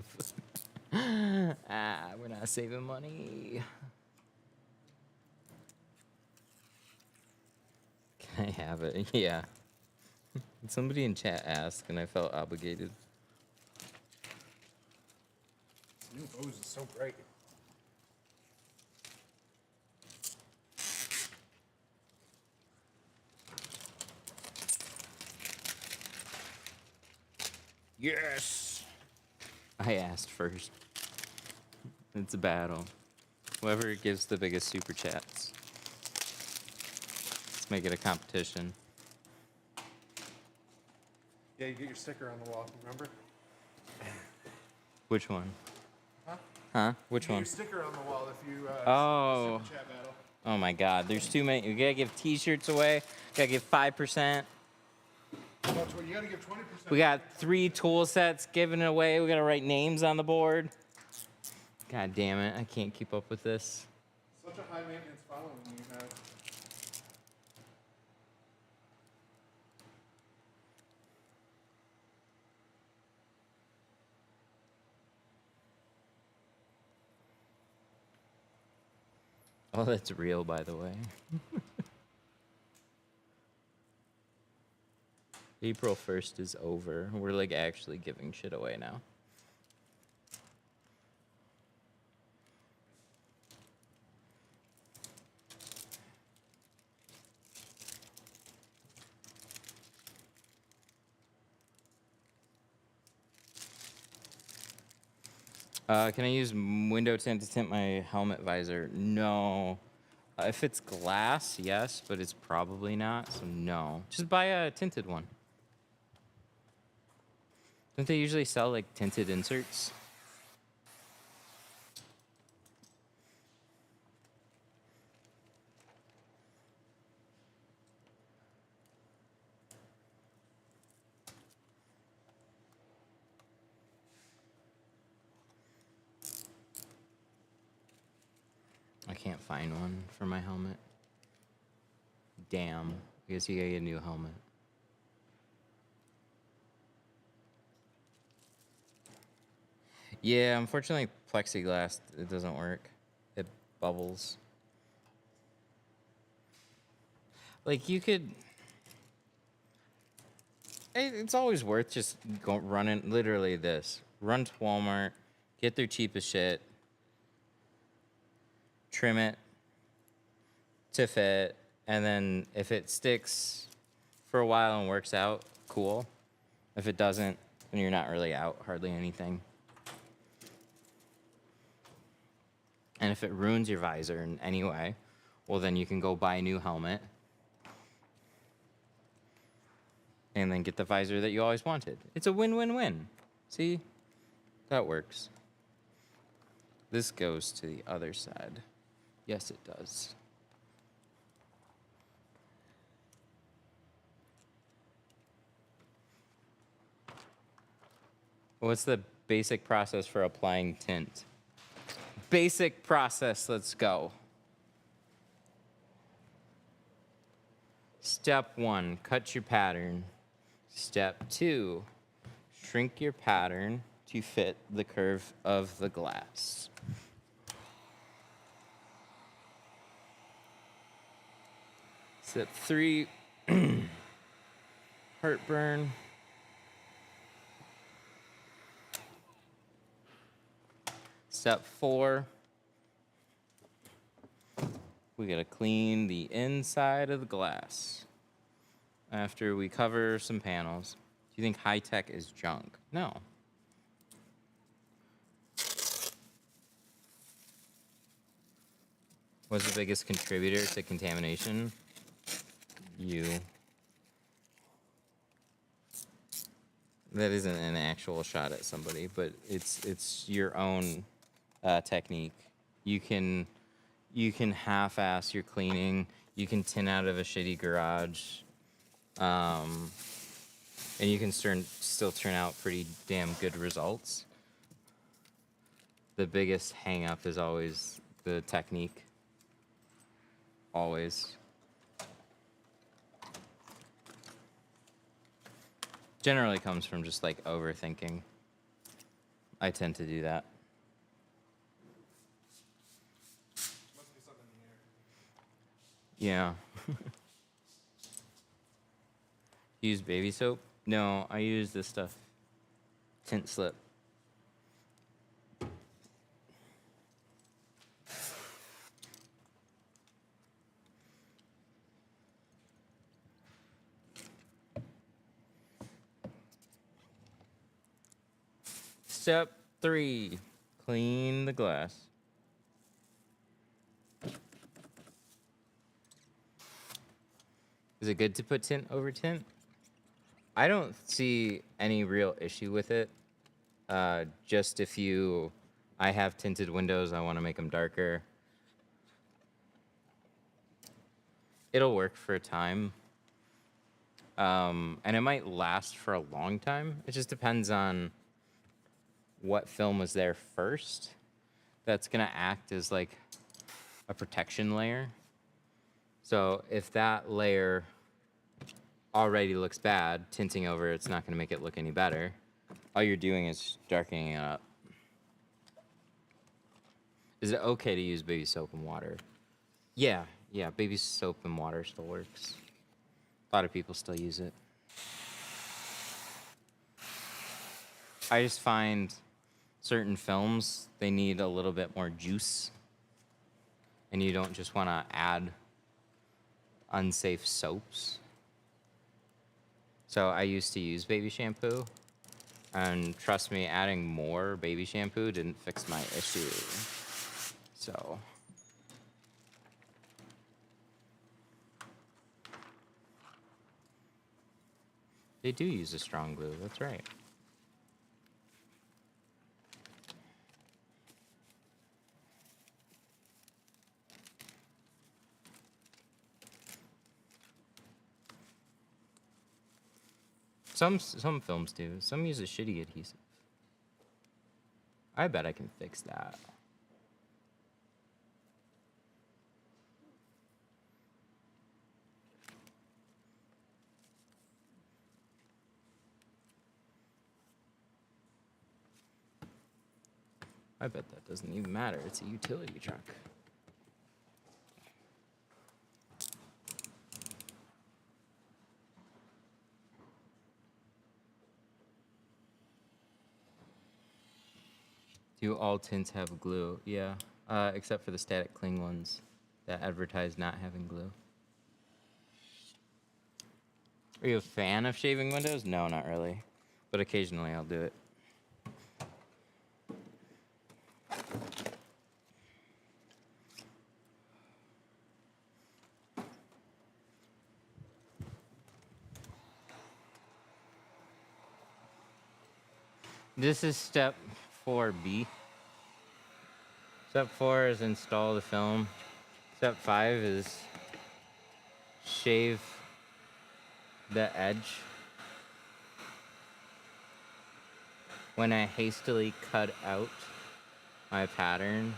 We're not saving money. Can I have it? Yeah. Somebody in chat asked and I felt obligated. New hose is so bright. Yes! I asked first. It's a battle. Whoever gives the biggest super chats. Let's make it a competition. Yeah, you get your sticker on the wall, remember? Which one? Huh? Huh? Which You get one? your sticker on the wall if you Oh. super chat battle. Oh my god, there's too many. We gotta give t-shirts away. Gotta give 5%. Well, you gotta give 20%. We got 3 tool sets given away. We gotta write names on the board. God damn it, I can't keep up with this. Such a high maintenance following you have. Oh, that's real, by the way. April 1st is over. We're like actually giving shit away now. Can I use window tint to tint my helmet visor? No. If it's glass, yes, but it's probably not, so no. Just buy a tinted one. Don't they usually sell like tinted inserts? I can't find one for my helmet. Damn. I guess you gotta get a new helmet. Yeah, unfortunately, plexiglass, it doesn't work. It bubbles. Like, you could... It's always worth just running, literally this. Run to Walmart, get their cheapest shit, trim it to fit, and then if it sticks for a while and works out, cool. If it doesn't, then you're not really out hardly anything. And if it ruins your visor in any way, well, then you can go buy a new helmet and then get the visor that you always wanted. It's a win-win-win. See? That works. This goes to the other side. Yes, it does. What's the basic process for applying tint? Basic process, let's go. Step 1, cut your pattern. Step 2, shrink your pattern to fit the curve of the glass. Step 3, heartburn. Step 4, we gotta clean the inside of the glass after we cover some panels. Do you think high tech is junk? No. What's the biggest contributor to contamination? You. That isn't an actual shot at somebody, but it's your own technique. You can half-ass your cleaning. You can tint out of a shitty garage, and you can still turn out pretty damn good results. The biggest hang-up is always the technique. Always. Generally comes from just like overthinking. I tend to do that. Must be something in here. Yeah. Use baby soap? No, I use this stuff. Tint slip. Step 3, clean the glass. Is it good to put tint over tint? I don't see any real issue with it. Just if I have tinted windows, I want to make them darker. It'll work for a time. And it might last for a long time. It just depends on what film was there first. That's gonna act as like a protection layer. So if that layer already looks bad, tinting over it's not gonna make it look any better. All you're doing is darkening it up. Is it okay to use baby soap and water? Yeah, yeah, baby soap and water still works. A lot of people still use it. I just find certain films, they need a little bit more juice. And you don't just want to add unsafe soaps. So I used to use baby shampoo. And trust me, adding more baby shampoo didn't fix my issue. So. They do use a strong glue, that's right. Some films do. Some use a shitty adhesive. I bet I can fix that. I bet that doesn't even matter. It's a utility truck. Do all tints have glue? Yeah, except for the static cling ones that advertise not having glue. Are you a fan of shaving windows? No, not really. But occasionally I'll do it. This is step 4B. Step 4 is install the film. Step 5 is shave the edge. When I hastily cut out my pattern,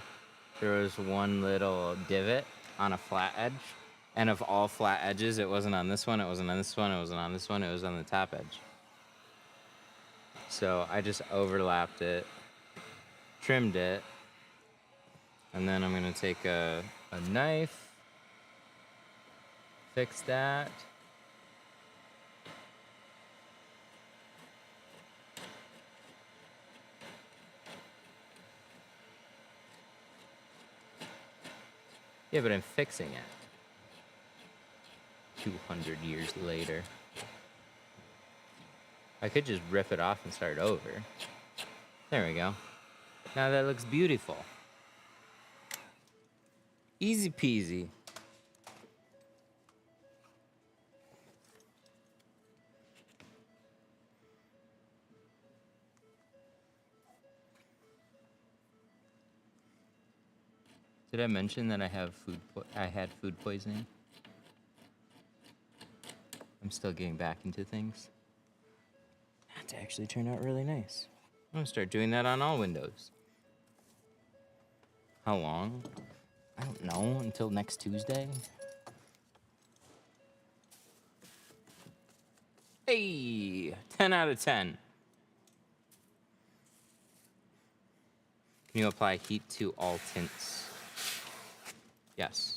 there was one little divot on a flat edge. And of all flat edges, it wasn't on this one, it wasn't on this one, it wasn't on this one, it was on the top edge. So I just overlapped it, trimmed it, and then I'm gonna take a knife, fix that. Yeah, but I'm fixing it. 200 years later. I could just rip it off and start over. There we go. Now that looks beautiful. Easy peasy. Did I mention that I had food poisoning? I'm still getting back into things. That actually turned out really nice. I'm gonna start doing that on all windows. How long? I don't know, until next Tuesday. Hey, 10 out of 10. Can you apply heat to all tints? Yes.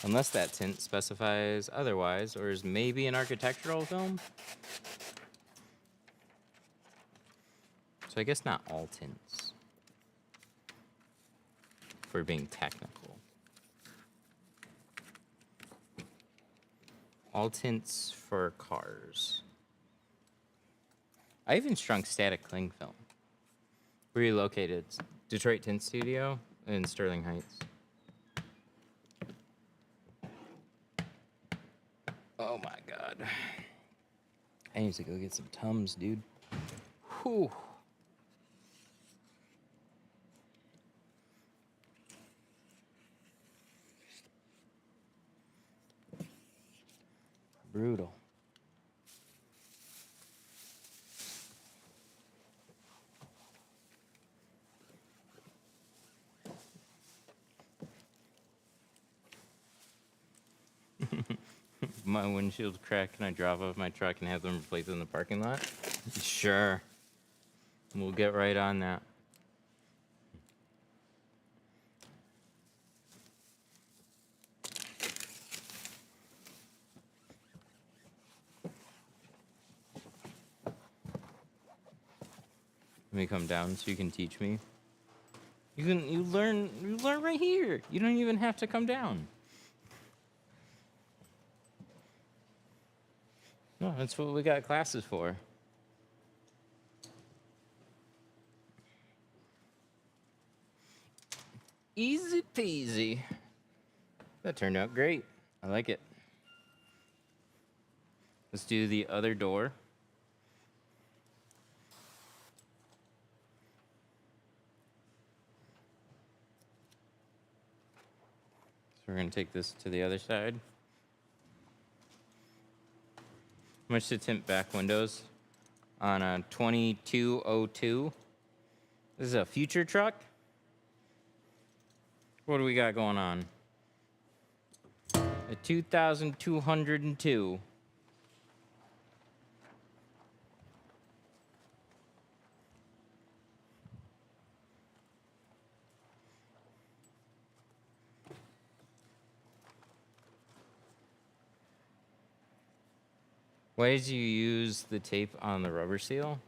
Unless that tint specifies otherwise, or is maybe an architectural film. So I guess not all tints, for being technical. All tints for cars. I even shrunk static cling film. Where are you located? Detroit Tint Studio in Sterling Heights. Oh my god. I need to go get some Tums, dude. Whew. Brutal. My windshield's cracked. Can I drop off my truck and have them replace it in the parking lot? Sure. We'll get right on that. Let me come down so you can teach me. You learn right here. You don't even have to come down. No, that's what we got classes for. Easy peasy. That turned out great. I like it. Let's do the other door. So we're going to take this to the other side. How much to tint back windows on a 2202? This is a future truck? What do we got going on? A 2202. Why did you use the tape on the rubber seal?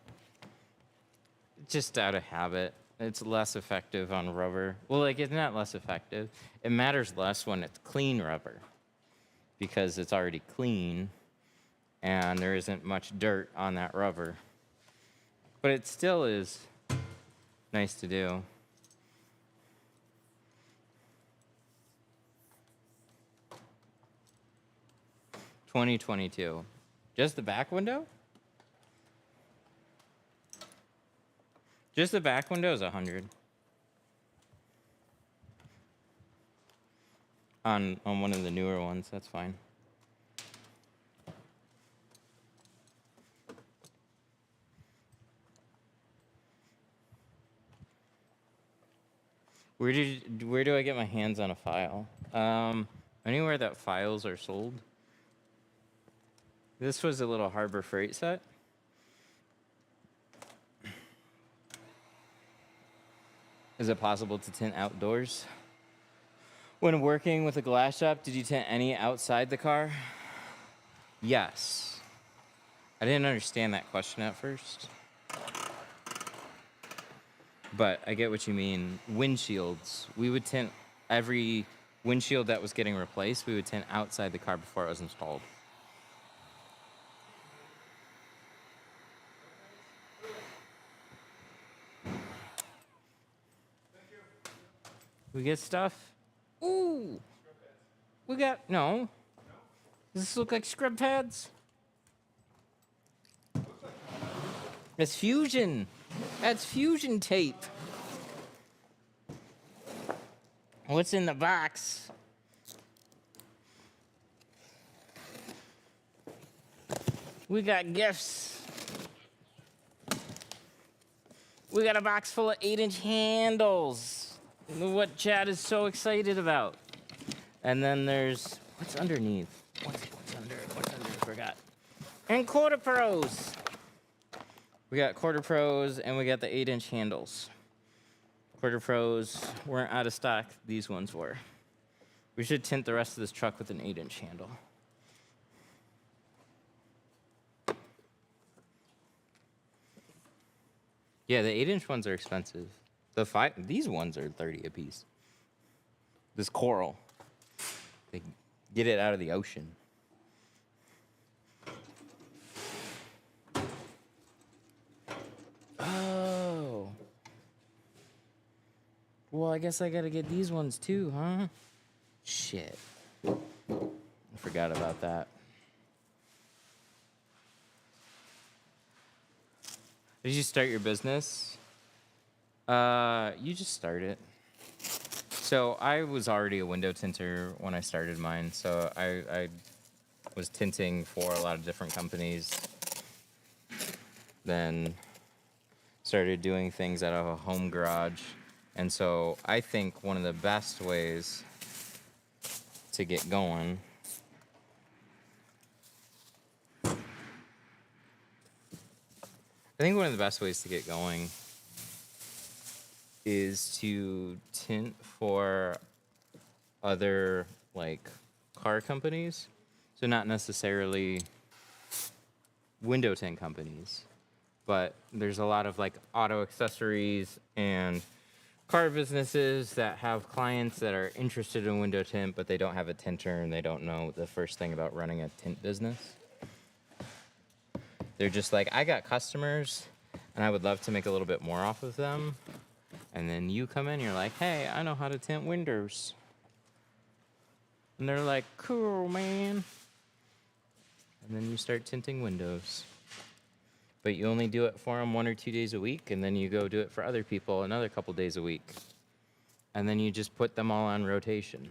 Just out of habit. It's less effective on rubber. Well, like, it's not less effective. It matters less when it's clean rubber because it's already clean and there isn't much dirt on that rubber. But it still is nice to do. $20.22. Just the back window? Just the back window is $100. On one of the newer ones, that's fine. Where do I get my hands on a file? Anywhere that files are sold. This was a little Harbor Freight set. Is it possible to tint outdoors? When working with a glass shop, did you tint any outside the car? Yes. I didn't understand that question at first. But I get what you mean. Windshields. We would tint every windshield that was getting replaced, we would tint outside the car before it was installed. We get stuff? Ooh! We got, no. Does this look like scrub pads? It's fusion. That's fusion tape. What's in the box? We got gifts. We got a box full of 8-inch handles. What Chad is so excited about. And then there's, what's underneath? What's under? I forgot. And quarter pros. We got quarter pros and we got the 8-inch handles. Quarter pros weren't out of stock. These ones were. We should tint the rest of this truck with an 8-inch handle. Yeah, the 8-inch ones are expensive. These ones are $30 a piece. This coral. They get it out of the ocean. Oh. Well, I guess I gotta get these ones too, huh? Shit. I forgot about that. Did you start your business? You just start it. So I was already a window tinter when I started mine. So I was tinting for a lot of different companies. Then started doing things out of a home garage. And so I think one of the best ways to get going is to tint for other, like, car companies. So not necessarily window tint companies, but there's a lot of like auto accessories and car businesses that have clients that are interested in window tint, but they don't have a tinter and they don't know the first thing about running a tint business. They're just like, I got customers and I would love to make a little bit more off of them. And then you come in, you're like, hey, I know how to tint windows. And they're like, cool, man. And then you start tinting windows. But you only do it for them 1 or 2 days a week, and then you go do it for other people another couple days a week. And then you just put them all on rotation.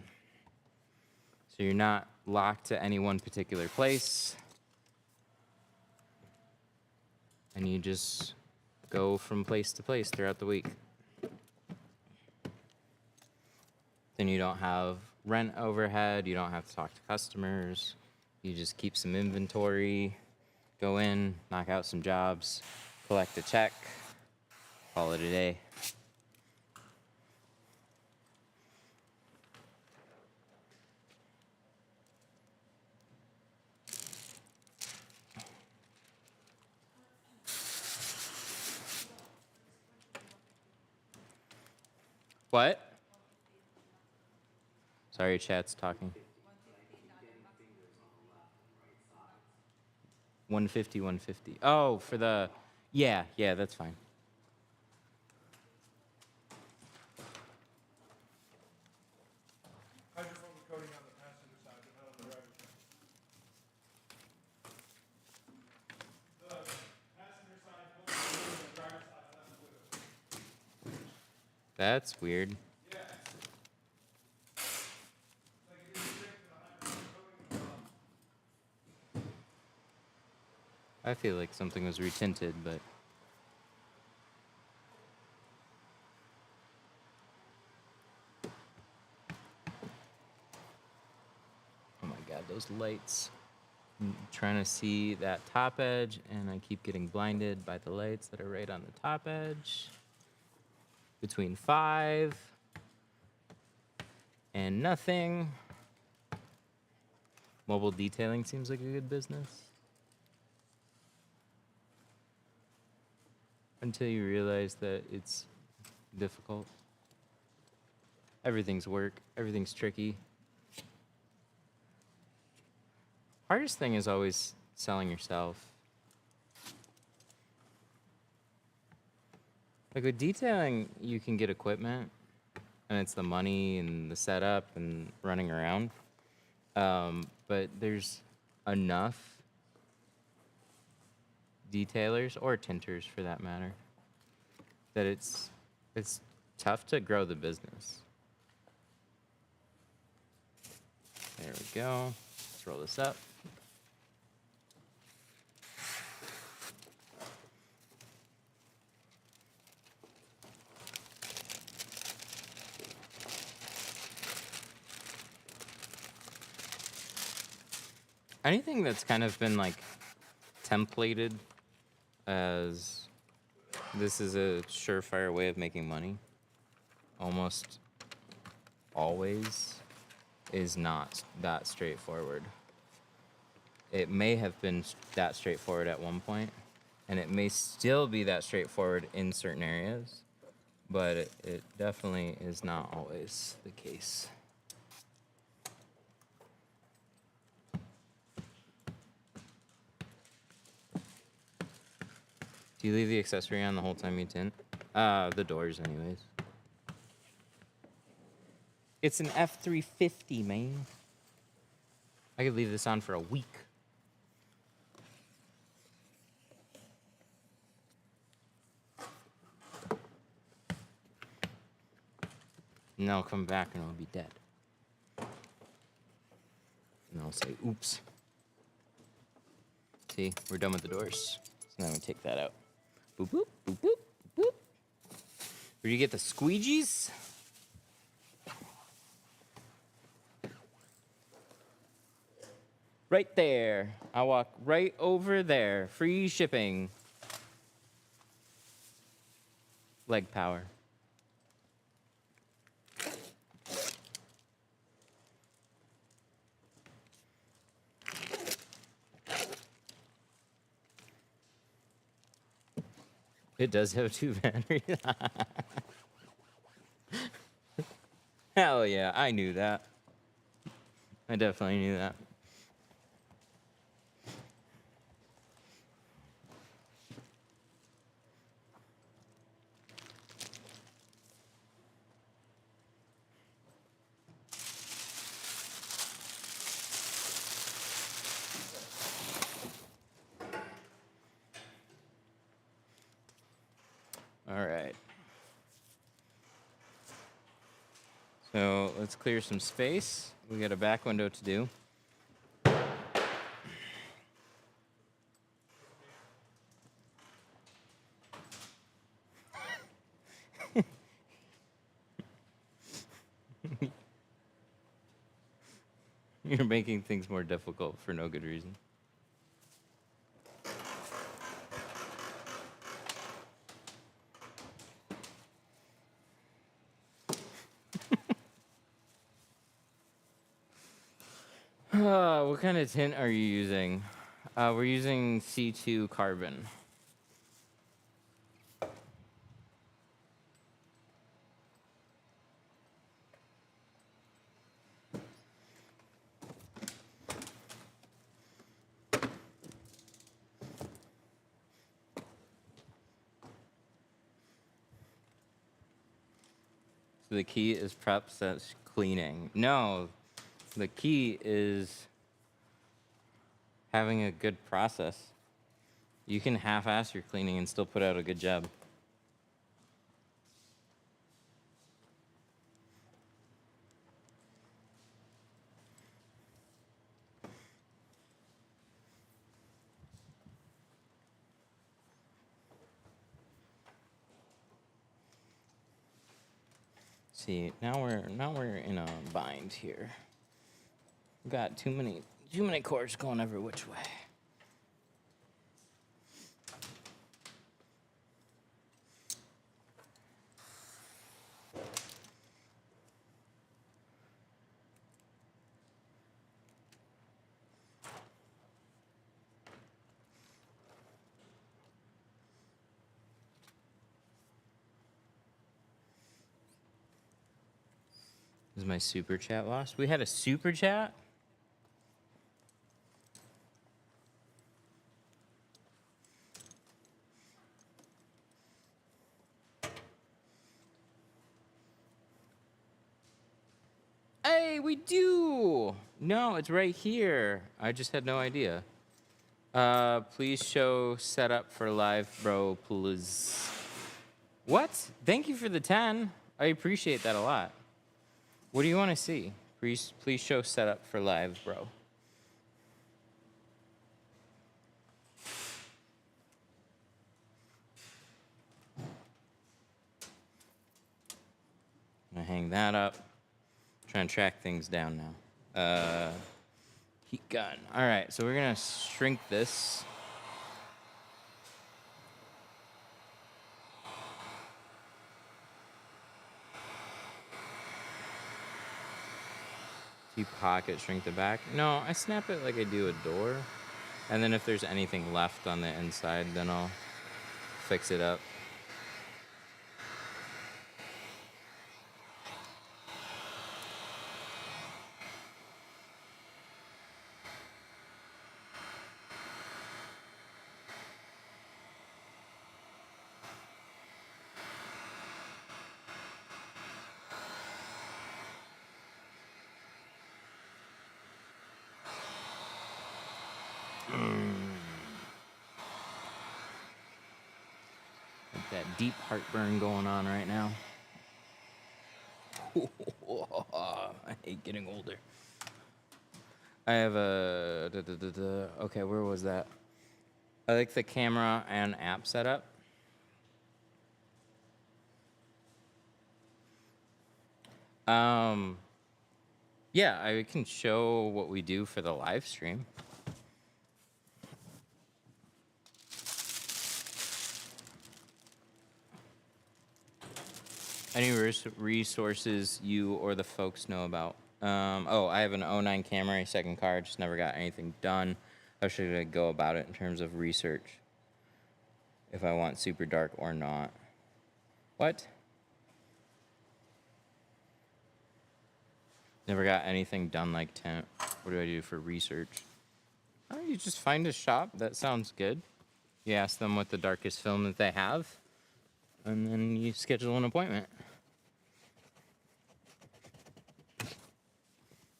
So you're not locked to any one particular place. And you just go from place to place throughout the week. Then you don't have rent overhead, you don't have to talk to customers. You just keep some inventory, go in, knock out some jobs, collect a check, call it a day. What? Sorry, chat's talking. 150, 150. Oh, for the... Yeah, that's fine. Hydrophone coating on the passenger side, but not on the driver's side. The passenger side holds the driver's side, that's blue. That's weird. Yeah. Like it didn't stick to the hydrophone coating at all. I feel like something was retinted, but... Oh my god, those lights. I'm trying to see that top edge, and I keep getting blinded by the lights that are right on the top edge. Between 5 and nothing. Mobile detailing seems like a good business. Until you realize that it's difficult. Everything's work, everything's tricky. Hardest thing is always selling yourself. Like with detailing, you can get equipment, and it's the money and the setup and running around. But there's enough detailers, or tinters for that matter, that it's tough to grow the business. There we go. Let's roll this up. Anything that's kind of been like templated as this is a surefire way of making money, almost always is not that straightforward. It may have been that straightforward at one point, and it may still be that straightforward in certain areas, but it definitely is not always the case. Do you leave the accessory on the whole time you tint? The doors anyways. It's an F350, man. I could leave this on for a week. And I'll come back and I'll be dead. And I'll say, oops. See, we're done with the doors. So now we take that out. Boop, boop, boop, boop, boop. Where you get the squeegees? Right there. I walk right over there. Free shipping. Leg power. It does have 2 batteries. Hell yeah, I knew that. I definitely knew that. All right. So let's clear some space. We got a back window to do. You're making things more difficult for no good reason. What kind of tint are you using? We're using C2 Carbon. So the key is prep slash cleaning. No, the key is having a good process. You can half-ass your cleaning and still put out a good job. See, now we're in a bind here. We've got too many cords going every which way. Is my super chat lost? We had a super chat? Hey, we do! No, it's right here. I just had no idea. Please show setup for live, bro, please. What? Thank you for the 10. I appreciate that a lot. What do you want to see? Please show setup for live, bro. I'm gonna hang that up. Trying to track things down now. Heat gun. All right, so we're gonna shrink this. Deep pocket, shrink the back. No, I snap it like I do a door. And then if there's anything left on the inside, then I'll fix it up. Got that deep heartburn going on right now. I hate getting older. I have a... Okay, where was that? I like the camera and app setup. Yeah, I can show what we do for the live stream. Any resources you or the folks know about? Oh, I have an 09 Camry, second car. Just never got anything done. How should I go about it in terms of research? if I want super dark or not. What? Never got anything done like tint. What do I do for research? Oh, you just find a shop. That sounds good. You ask them what the darkest film that they have, and then you schedule an appointment.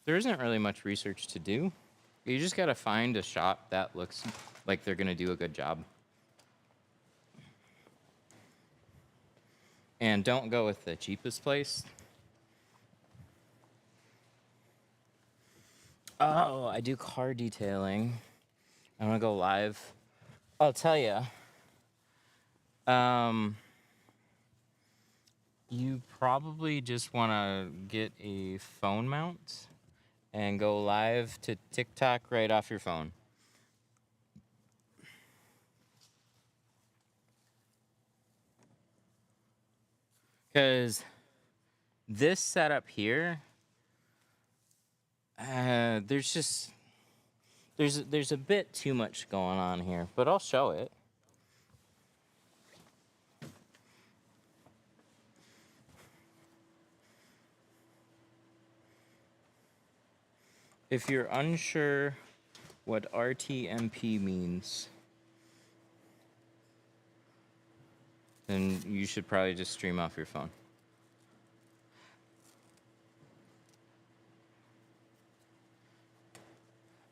There isn't really much research to do. You just gotta find a shop that looks like they're gonna do a good job. And don't go with the cheapest place. Oh, I do car detailing. I want to go live. I'll tell you. You probably just want to get a phone mount and go live to TikTok right off your phone. Because this setup here, there's a bit too much going on here, but I'll show it. If you're unsure what RTMP means, then you should probably just stream off your phone.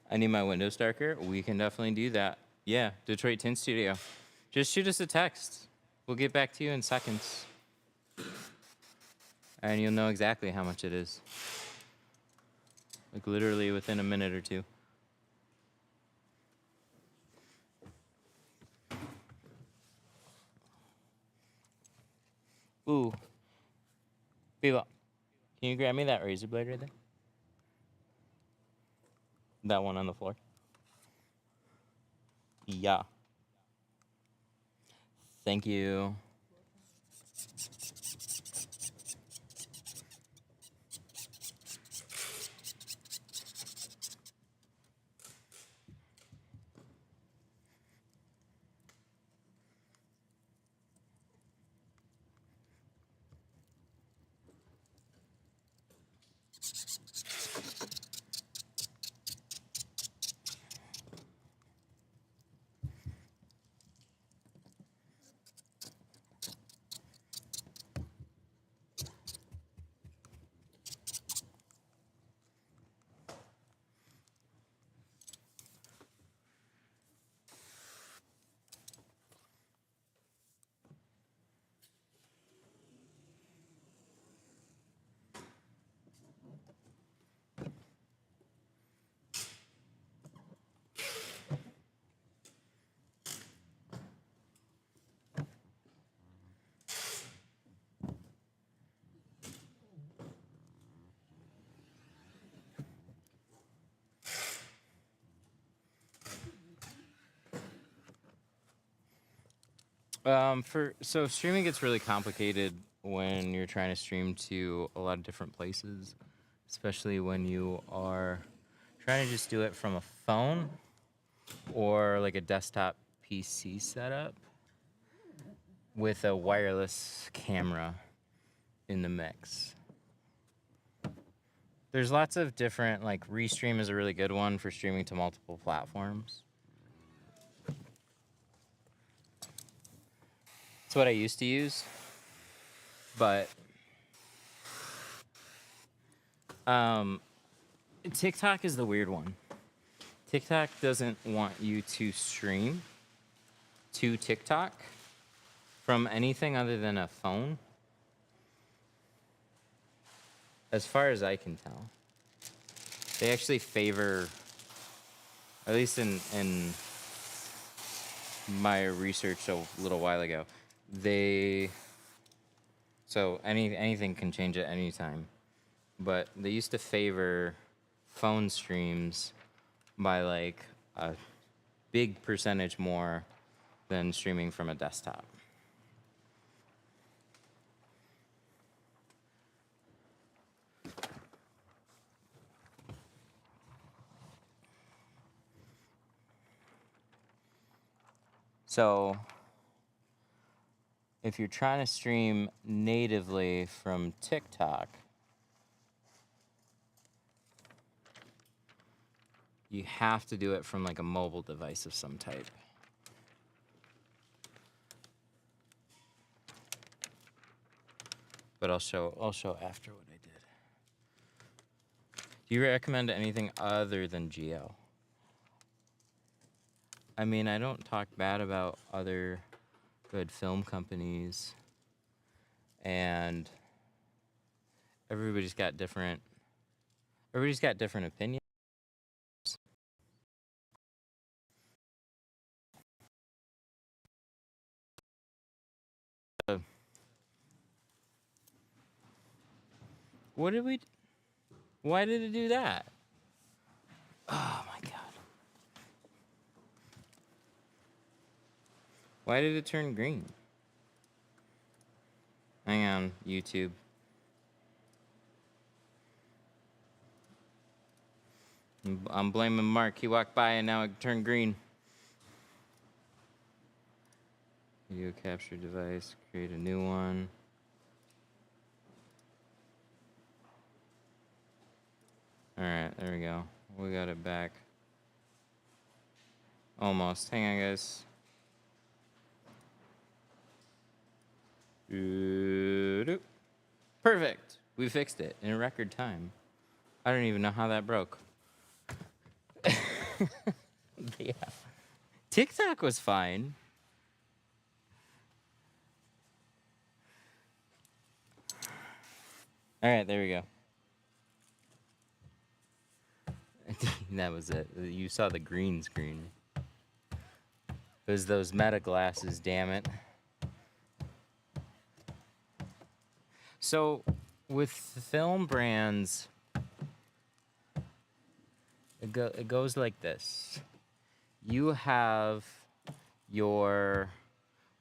I need my windows darker. We can definitely do that. Yeah, Detroit Tint Studio. Just shoot us a text. We'll get back to you in seconds. And you'll know exactly how much it is. Like literally within a minute or two. Ooh. Bebop, can you grab me that razor blade right there? That one on the floor. Yeah. Thank you. So streaming gets really complicated when you're trying to stream to a lot of different places, especially when you are trying to just do it from a phone or like a desktop PC setup with a wireless camera in the mix. There's lots of different, like Restream is a really good one for streaming to multiple platforms. It's what I used to use, but TikTok is the weird one. TikTok doesn't want you to stream to TikTok from anything other than a phone, as far as I can tell. They actually favor, at least in my research a little while ago, so anything can change at any time, but they used to favor phone streams by like a big percentage more than streaming from a desktop. So if you're trying to stream natively from TikTok, you have to do it from like a mobile device of some type. But I'll show after what I did. Do you recommend anything other than Geo? I mean, I don't talk bad about other good film companies, and everybody's got different opinions. What did we? Why did it do that? Oh my god! Why did it turn green? Hang on, YouTube. I'm blaming Mark. He walked by and now it turned green. Video capture device. Create a new one. Alright, there we go. We got it back. Almost. Hang on, guys. Perfect. We fixed it in a record time. I don't even know how that broke. Yeah. TikTok was fine. Alright, there we go. That was it. You saw the green screen. It was those meta glasses, damn it. So, with film brands, it goes like this. You have your,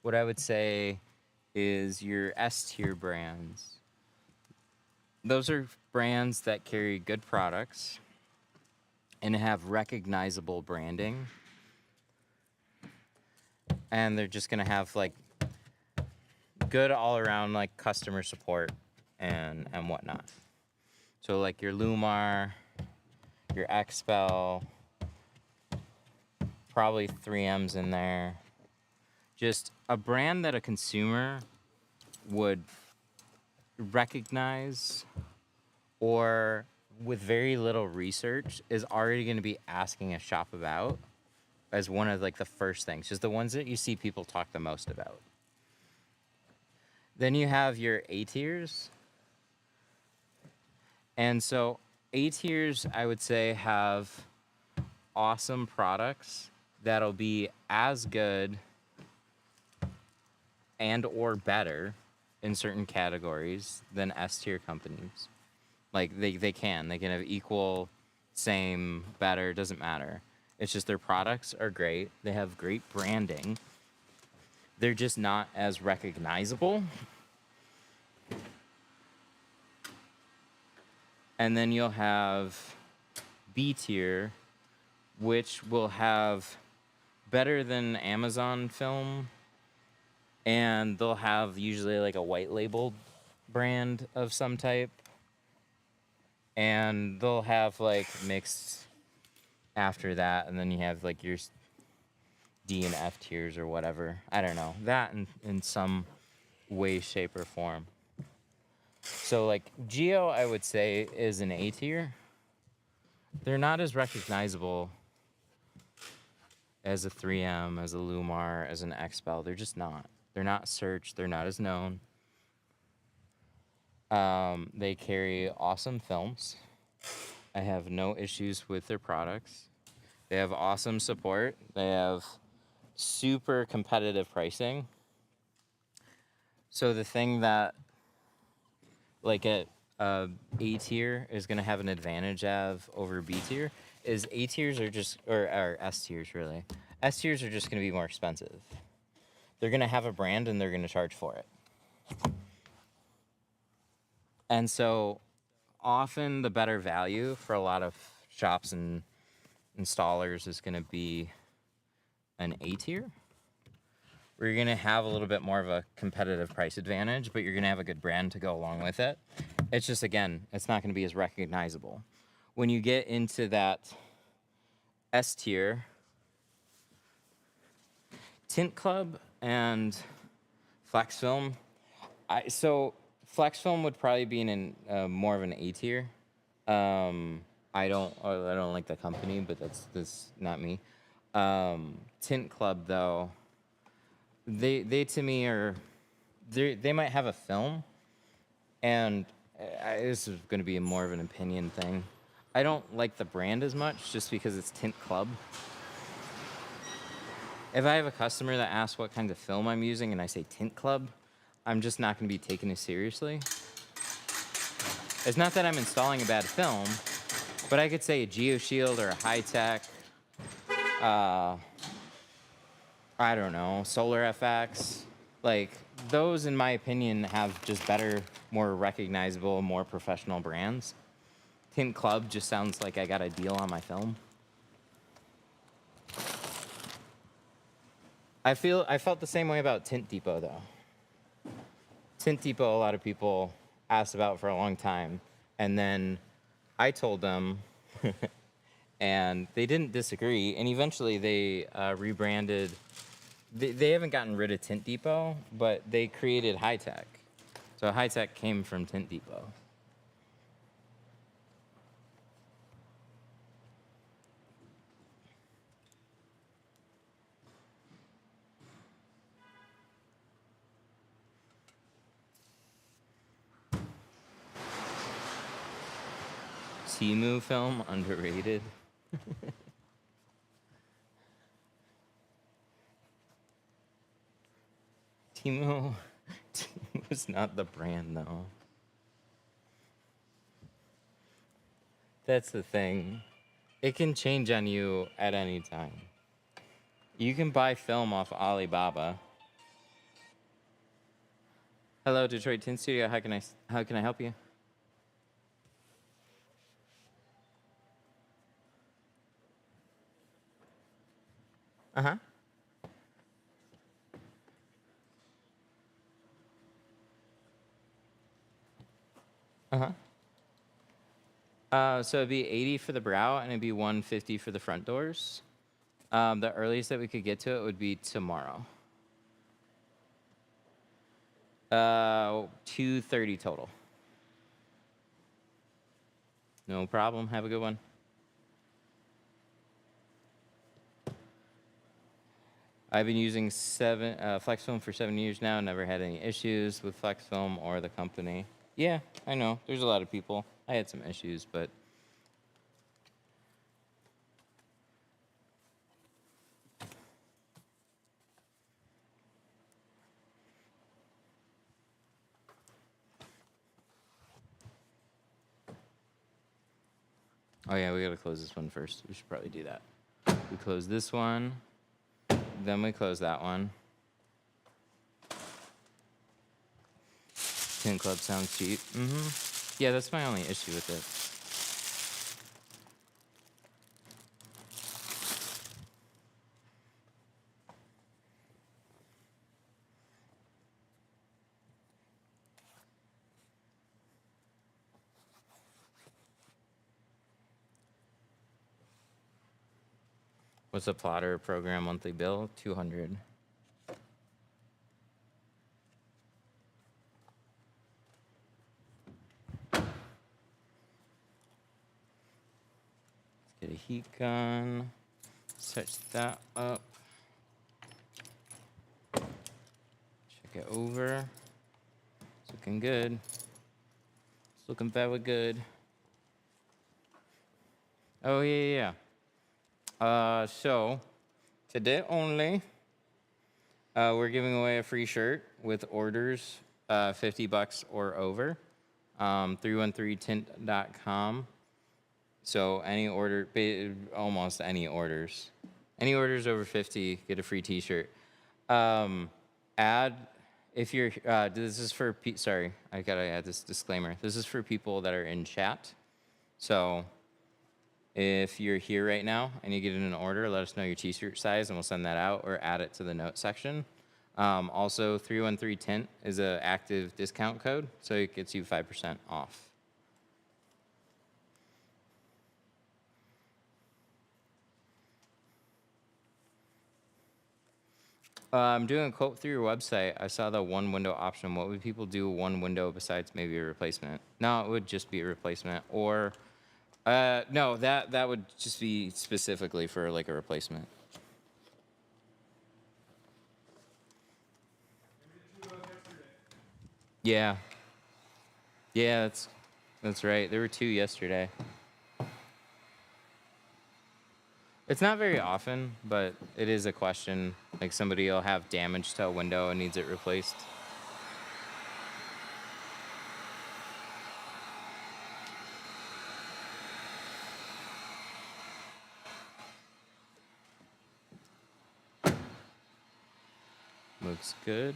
what I would say is your S-tier brands. Those are brands that carry good products and have recognizable branding. And they're just gonna have like good all around like customer support and whatnot. So like your Lumar, your Expel, probably 3M's in there. Just a brand that a consumer would recognize, or with very little research is already going to be asking a shop about as one of like the first things, just the ones that you see people talk the most about. Then you have your A tiers. And so A tiers, I would say, have awesome products that'll be as good and or better in certain categories than S tier companies. Like they can have equal, same, better, doesn't matter. It's just their products are great. They have great branding. They're just not as recognizable. And then you'll have B tier, which will have better than Amazon film, and they'll have usually like a white labeled brand of some type, and they'll have like mixed after that, and then you have like your D and F tiers or whatever. I don't know. That in some way, shape, or form. So like Geo, I would say, is an A tier. They're not as recognizable as a 3M, as a Lumar, as an Expel. They're just not. They're not searched. They're not as known. They carry awesome films. I have no issues with their products. They have awesome support. They have super competitive pricing. So the thing that like a A tier is going to have an advantage of over B tier is A tiers are just, or S tiers really. S tiers are just going to be more expensive. They're going to have a brand and they're going to charge for it. And so often the better value for a lot of shops and installers is going to be an A tier. where you're going to have a little bit more of a competitive price advantage, but you're going to have a good brand to go along with it. It's just, again, it's not going to be as recognizable. When you get into that S tier, Tint Club and Flex Film, so Flex Film would probably be in more of an A tier. I don't like the company, but that's not me. Tint Club though, they to me are, they might have a film, and this is going to be more of an opinion thing. I don't like the brand as much just because it's Tint Club. If I have a customer that asks what kind of film I'm using and I say Tint Club, I'm just not going to be taken as seriously. It's not that I'm installing a bad film, but I could say a GeoShield or a High-Tech, I don't know, Solar FX. Like, those, in my opinion, have just better, more recognizable, more professional brands. Tint Club just sounds like I got a deal on my film. I felt the same way about Tint Depot, though. Tint Depot, a lot of people asked about for a long time, and then I told them, and they didn't disagree, and eventually they rebranded. They haven't gotten rid of Tint Depot, but they created High-Tech. So High-Tech came from Tint Depot. Temu film, underrated. Temu's not the brand, though. That's the thing. It can change on you at any time. You can buy film off Alibaba. Hello, Detroit Tint Studio. How can I help you? Uh-huh. Uh-huh. So it'd be 80 for the brow, and it'd be 150 for the front doors. The earliest that we could get to it would be tomorrow. 230 total. No problem. Have a good one. I've been using Flex Film for 7 years now. Never had any issues with Flex Film or the company. Yeah, I know. There's a lot of people. I had some issues, but oh yeah, we gotta close this one first. We should probably do that. We close this one, then we close that one. Tint Club sounds cheap. Yeah, that's my only issue with it. What's a plotter program monthly bill? $200. Get a heat gun. Touch that up. Check it over. It's looking good. It's looking very good. Oh yeah. So today only, we're giving away a free shirt with orders $50 or over. 313tint.com. So any order, almost any orders. Any orders over 50, get a free t-shirt. Add, if you're, this is for, sorry, I gotta add this disclaimer. This is for people that are in chat. So if you're here right now and you get in an order, let us know your t-shirt size and we'll send that out, or add it to the note section. Also, 313 Tint is an active discount code, so it gets you 5% off. I'm doing a quote through your website. I saw the one window option. What would people do one window besides maybe a replacement? No, it would just be a replacement. Or, no, that would just be specifically for like a replacement. Yeah. Yeah, that's right. There were 2 yesterday. It's not very often, but it is a question. Like somebody will have damage to a window and needs it replaced. Looks good.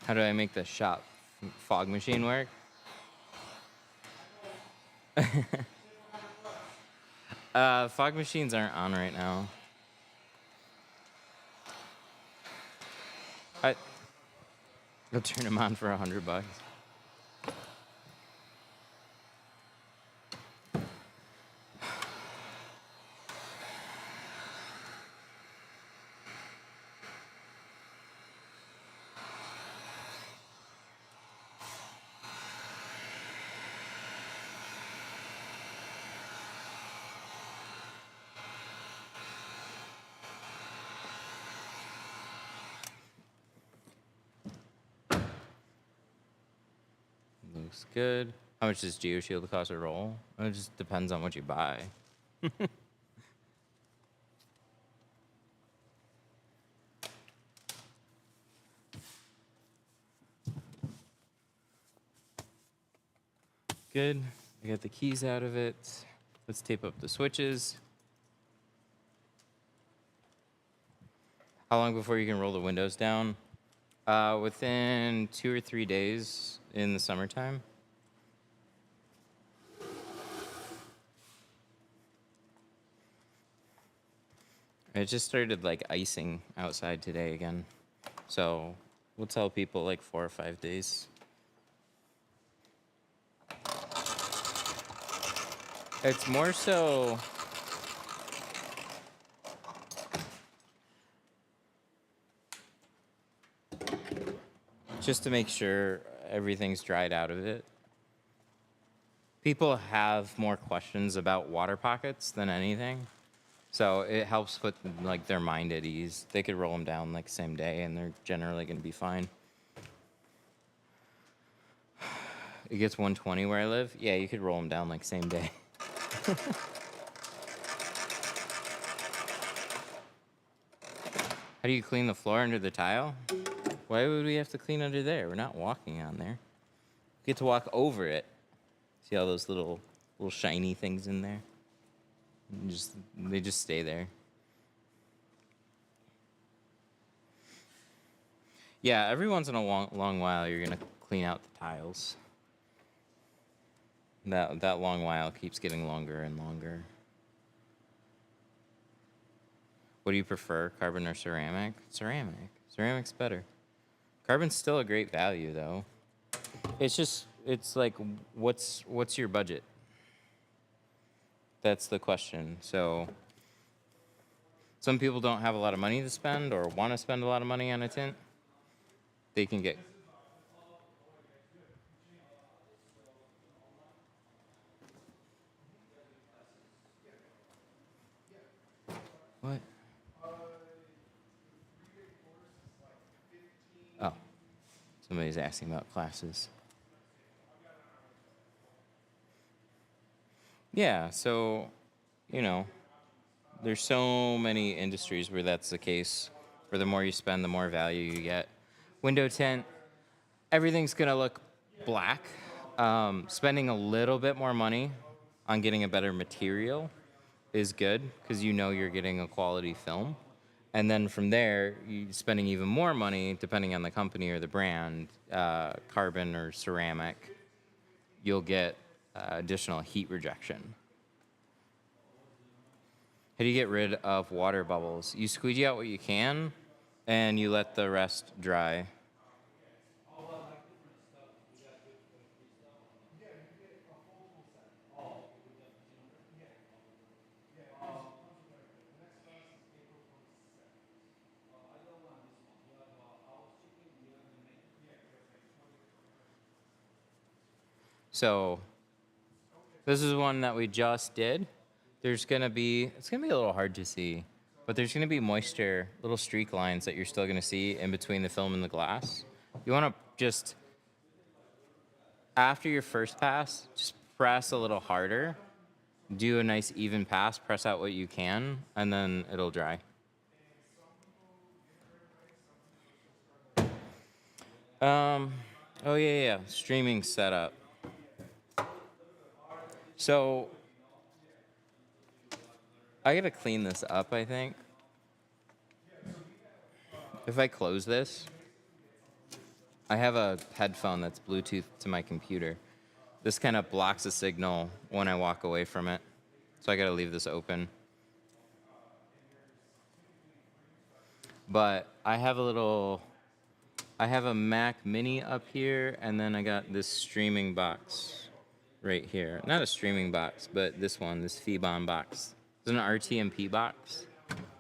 How do I make the shop fog machine work? Fog machines aren't on right now. I'll turn them on for $100. Looks good. How much does GeoShield cost a roll? It just depends on what you buy. Good. I got the keys out of it. Let's tape up the switches. How long before you can roll the windows down? Within 2 or 3 days in the summertime. It just started like icing outside today again. So we'll tell people like 4 or 5 days. It's more so just to make sure everything's dried out of it. People have more questions about water pockets than anything. So it helps put like their mind at ease. They could roll them down like same day and they're generally going to be fine. It gets 120 where I live. Yeah, you could roll them down like same day. How do you clean the floor under the tile? Why would we have to clean under there? We're not walking on there. We get to walk over it. See all those little shiny things in there? They just stay there. Yeah, every once in a long while you're gonna clean out the tiles. That long while keeps getting longer and longer. What do you prefer, carbon or ceramic? Ceramic. Ceramic's better. Carbon's still a great value though. It's like what's your budget? That's the question. So some people don't have a lot of money to spend or want to spend a lot of money on a tint. They can get what? Oh, somebody's asking about classes. Yeah, so, you know, there's so many industries where that's the case, where the more you spend, the more value you get. Window tint, everything's gonna look black. Spending a little bit more money on getting a better material is good because you know you're getting a quality film. And then from there, you spending even more money, depending on the company or the brand, carbon or ceramic. you'll get additional heat rejection. How do you get rid of water bubbles? You squeegee out what you can, and you let the rest dry. So this is one that we just did. It's gonna be a little hard to see, but there's gonna be moisture, little streak lines that you're still gonna see in between the film and the glass. You wanna just, after your first pass, just press a little harder, do a nice even pass, press out what you can, and then it'll dry. Oh yeah, streaming setup. So I gotta clean this up, I think. If I close this, I have a headphone that's Bluetooth to my computer. This kind of blocks the signal when I walk away from it. So I gotta leave this open. But I have a Mac Mini up here, and then I got this streaming box right here. Not a streaming box, but this one, this Febon box. It's an RTMP box.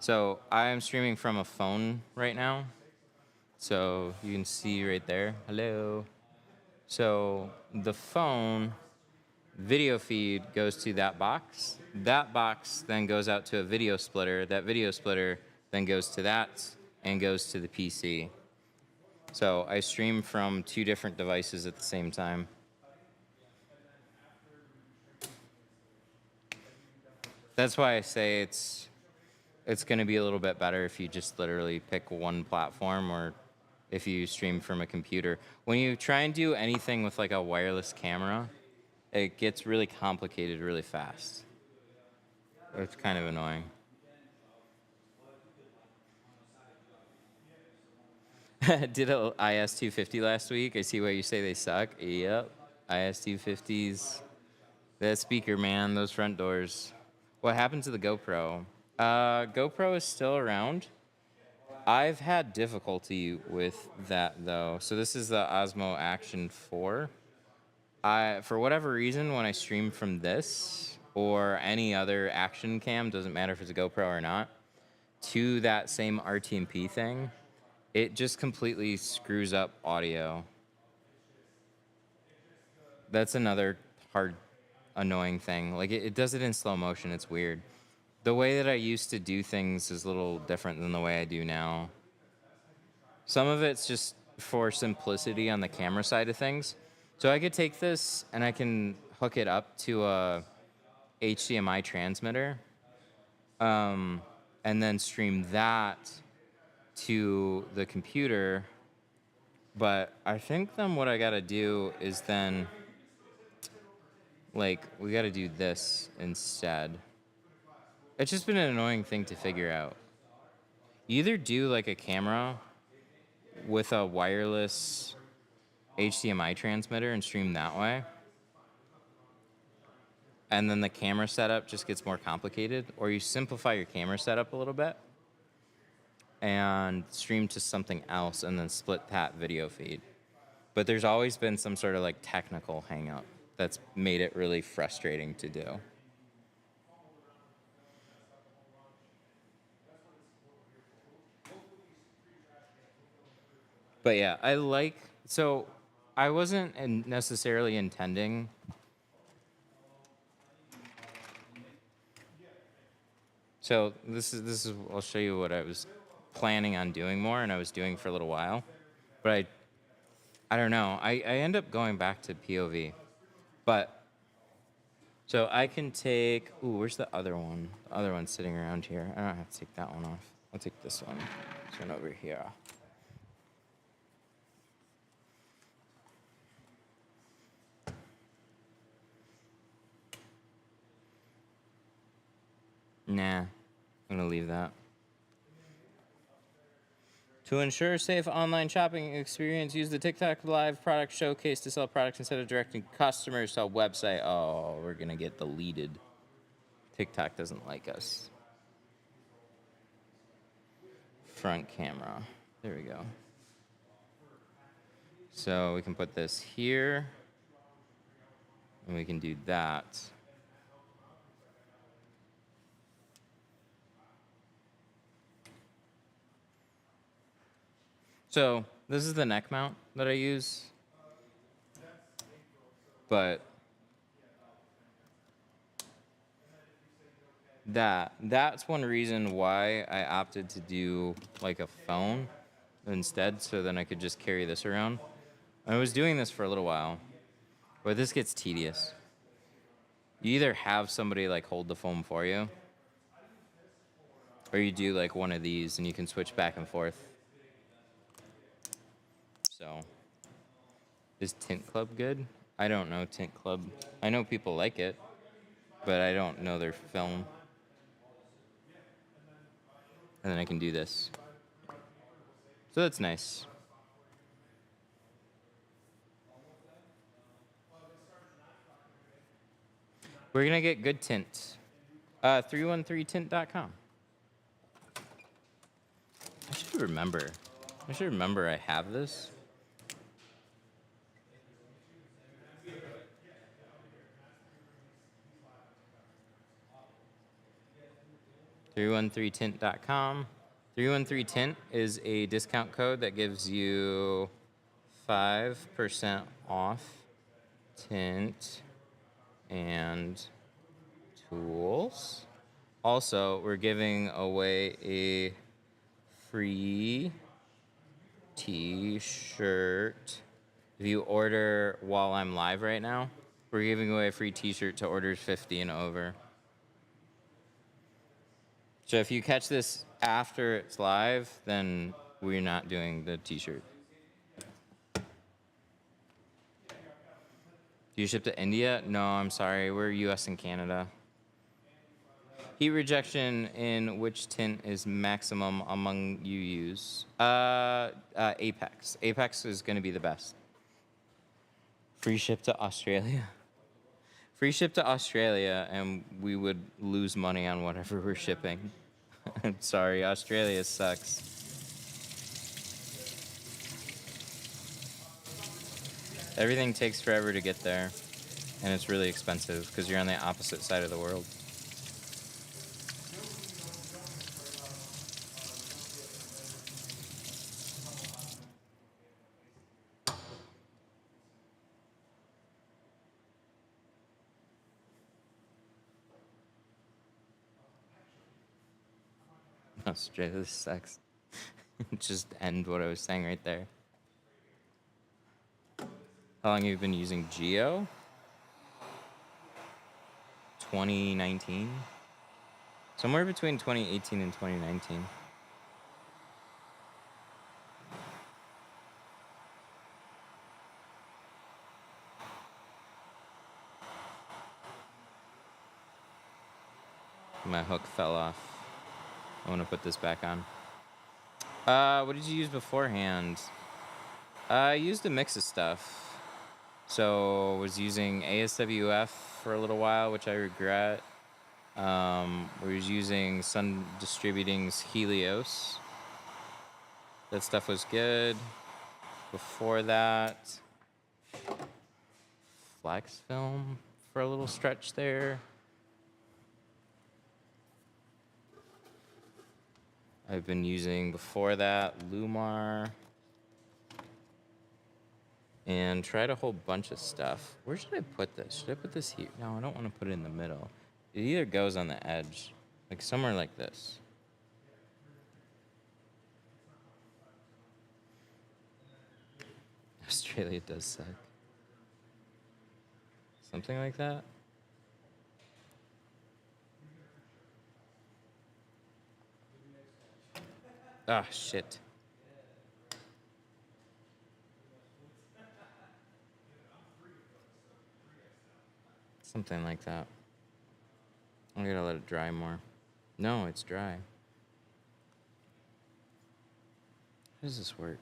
So I am streaming from a phone right now. So you can see right there. Hello. So the phone video feed goes to that box. That box then goes out to a video splitter. That video splitter then goes to that and goes to the PC. So I stream from 2 different devices at the same time. That's why I say it's going to be a little bit better if you just literally pick one platform, or if you stream from a computer. When you try and do anything with like a wireless camera, it gets really complicated really fast. It's kind of annoying. Did a IS-250 last week. I see why you say they suck. Yep. IS-250s. That speaker, man. Those front doors. What happened to the GoPro? GoPro is still around. I've had difficulty with that, though. So this is the Osmo Action 4. For whatever reason, when I stream from this or any other action cam, doesn't matter if it's a GoPro or not, to that same RTMP thing, it just completely screws up audio. That's another hard, annoying thing. Like, it does it in slow motion. It's weird. The way that I used to do things is a little different than the way I do now. Some of it's just for simplicity on the camera side of things. So I could take this and I can hook it up to a HDMI transmitter, and then stream that to the computer. But I think then what I gotta do is then, like, we gotta do this instead. It's just been an annoying thing to figure out. You either do like a camera with a wireless HDMI transmitter and stream that way, and then the camera setup just gets more complicated, or you simplify your camera setup a little bit and stream to something else and then split that video feed. But there's always been some sort of like technical hang up that's made it really frustrating to do. But yeah, so I wasn't necessarily intending. So this is I'll show you what I was planning on doing more, and I was doing for a little while, but I don't know. I end up going back to POV, but so I can take. Ooh, where's the other one? The other one's sitting around here. I don't have to take that one off. I'll take this one. This one over here. Nah, I'm gonna leave that. To ensure a safe online shopping experience, use the TikTok Live product showcase to sell products instead of directing customers to a website. Oh, we're going to get deleted. TikTok doesn't like us. Front camera. There we go. So we can put this here. And we can do that. So this is the neck mount that I use. But that's one reason why I opted to do like a phone instead, so then I could just carry this around. I was doing this for a little while, but this gets tedious. You either have somebody like hold the phone for you, or you do like one of these and you can switch back and forth. So, is Tint Club good? I don't know Tint Club. I know people like it, but I don't know their film. And then I can do this. So that's nice. We're gonna get good tint. 313tint.com. I should remember I have this. .com. 313tint is a discount code that gives you 5% off tint and tools. Also, we're giving away a free t-shirt. If you order while I'm live right now, we're giving away a free t-shirt to orders 50 and over. So if you catch this after it's live, then we're not doing the t-shirt. Do you ship to India? No, I'm sorry. We're US and Canada. Heat rejection in which tint is maximum among you use? Apex. Apex is going to be the best. Free ship to Australia. Free ship to Australia, and we would lose money on whatever we're shipping. I'm sorry, Australia sucks. Everything takes forever to get there, and it's really expensive because you're on the opposite side of the world. Australia sucks. Just end what I was saying right there. How long have you been using Geo? 2019? Somewhere between 2018 and 2019. My hook fell off. I want to put this back on. What did you use beforehand? I used a mix of stuff. So I was using ASWF for a little while, which I regret. We was using Sun Distributing's Helios. That stuff was good. Before that, Flex Film for a little stretch there. I've been using before that Lumar. And tried a whole bunch of stuff. Where should I put this? Should I put this here? No, I don't want to put it in the middle. It either goes on the edge, like somewhere like this. Australia does suck. Something like that. Ah, shit. Something like that. I'm gonna let it dry more. No, it's dry. How does this work?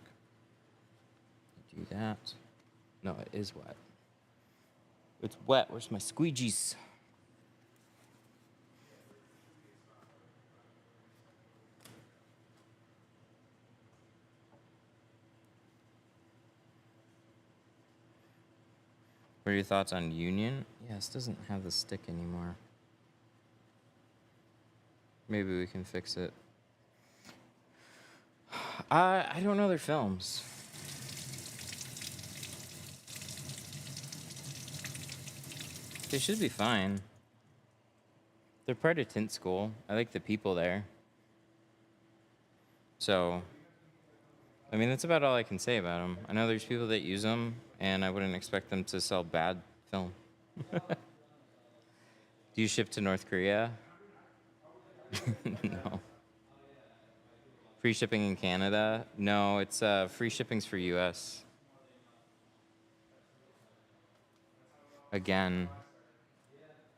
Do that. No, it is wet. It's wet. Where's my squeegees? What are your thoughts on Union? Yeah, this doesn't have the stick anymore. Maybe we can fix it. I don't know their films. They should be fine. They're part of Tint School. I like the people there. So, I mean, that's about all I can say about them. I know there's people that use them, and I wouldn't expect them to sell bad film. Do you ship to North Korea? No. Free shipping in Canada? No, it's free shipping's for US. Again,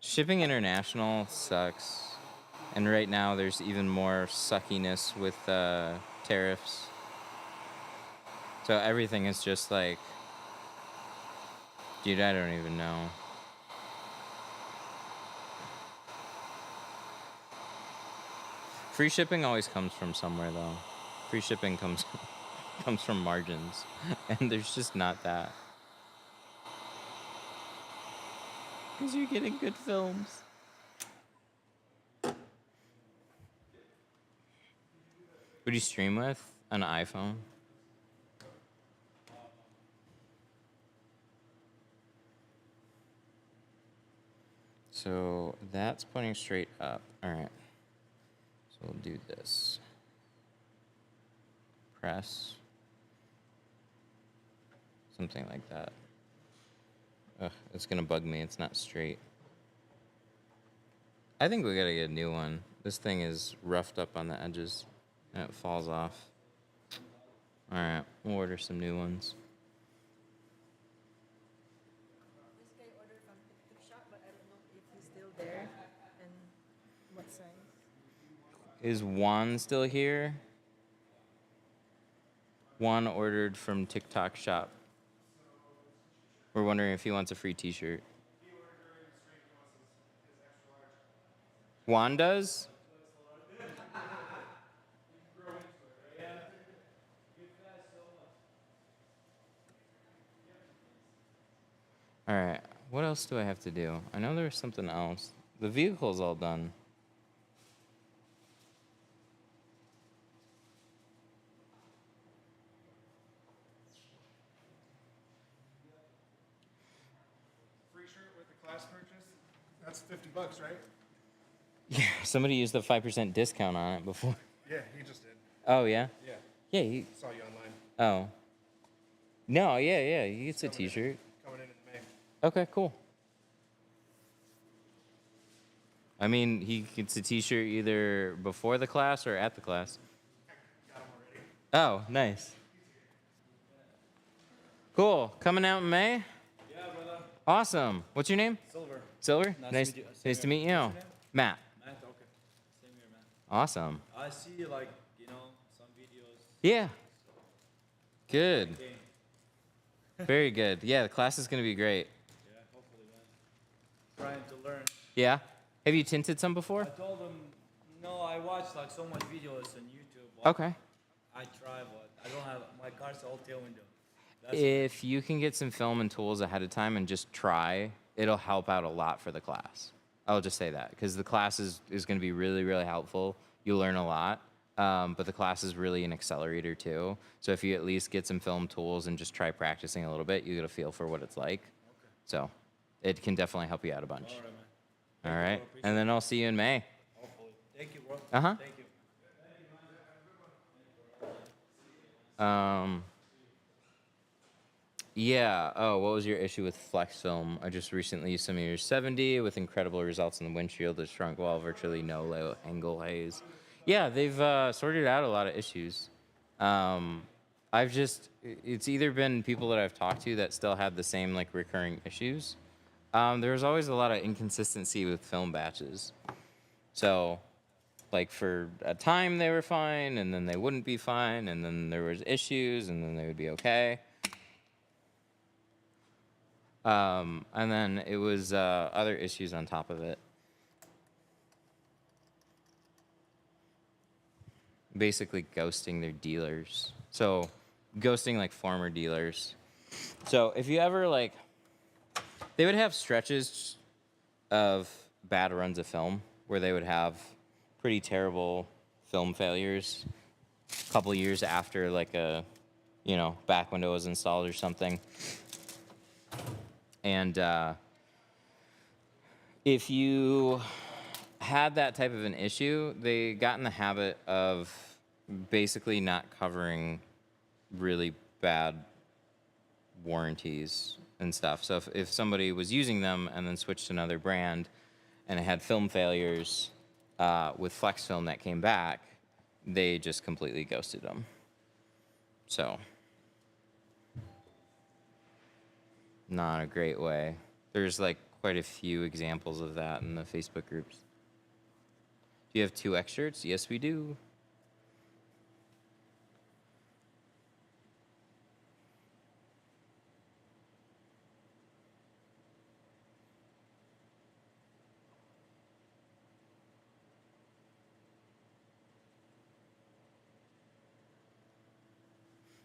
shipping international sucks. And right now there's even more suckiness with tariffs. So everything is just like, dude, I don't even know. Free shipping always comes from somewhere, though. Free shipping comes comes from margins, and there's just not that. Because you're getting good films. What do you stream with? An iPhone? So that's pointing straight up. All right. So we'll do this. Press. Something like that. Ugh, it's gonna bug me. It's not straight. I think we gotta get a new one. This thing is roughed up on the edges, and it falls off. All right, we'll order some new ones. This guy ordered from Picture Shop, but I don't know if he's still there and what size. Is Juan still here? Juan ordered from TikTok Shop. We're wondering if he wants a free t-shirt. Juan does? All right, what else do I have to do? I know there's something else. The vehicle's all done. Free shirt with the class purchase. That's $50, right? Yeah, somebody used the 5% discount on it before. Yeah, he just did. Oh, yeah? Yeah, Yeah, he... saw you online. Oh. No, yeah, he gets a t-shirt. Coming in May. Okay, cool. I mean, he gets a t-shirt either before the class or at the class. Got him already. Oh, nice. Cool. Coming out in May? Yeah, brother. Awesome. What's your name? Silver. Silver? Nice to meet you. Nice to meet you. What's your name? Matt. Matt, okay. Same here, man. Awesome. I see, like, some videos. Yeah. Good. Okay. Very good. Yeah, the class is going to be great. Yeah, hopefully, man. Trying to learn. Yeah? Have you tinted some before? I told them, no, I watched, like, so much videos on YouTube. but Okay. I try, but I don't have, my car's all tail window. That's If you can get some film and tools ahead of time and just try, it'll help out a lot for the class. I'll just say that because the class is going to be really, really helpful. You'll learn a lot, but the class is really an accelerator too. So if you at least get some film tools and just try practicing a little bit, you get a feel for what it's like. Okay. So it can definitely help you out a bunch. all right, man. All Thank you, right. bro. Appreciate And then I'll see you in May. it. Hopefully. Thank you, bro. Uh-huh. Thank you. Yeah. Oh, what was your issue with flex film? I just recently used some of your 70 with incredible results in the windshield. The shrunk wall, virtually no low angle haze. Yeah, they've sorted out a lot of issues. It's either been people that I've talked to that still had the same like recurring issues. There was always a lot of inconsistency with film batches. So Like for a time they were fine, and then they wouldn't be fine, and then there was issues, and then they would be okay. And then it was other issues on top of it. Basically ghosting their dealers. So ghosting like former dealers. So if you ever like, they would have stretches of bad runs of film where they would have pretty terrible film failures a couple years after like a, you know, back window was installed or something. And if you had that type of an issue, they got in the habit of basically not covering really bad warranties and stuff. So if somebody was using them and then switched to another brand and it had film failures with flex film that came back, they just completely ghosted them. So not a great way. There's like quite a few examples of that in the Facebook groups. Do you have 2X shirts? Yes, we do.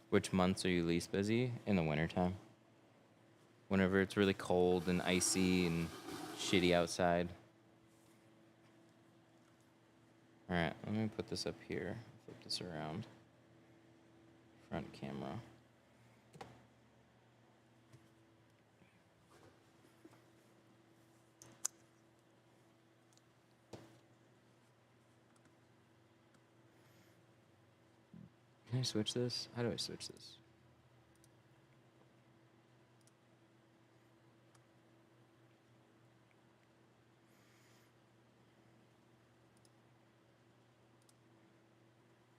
Which months are you least busy? In the wintertime. Whenever it's really cold and icy and shitty outside. All right, let me put this up here. Flip this around. Front camera. Can I switch this? How do I switch this?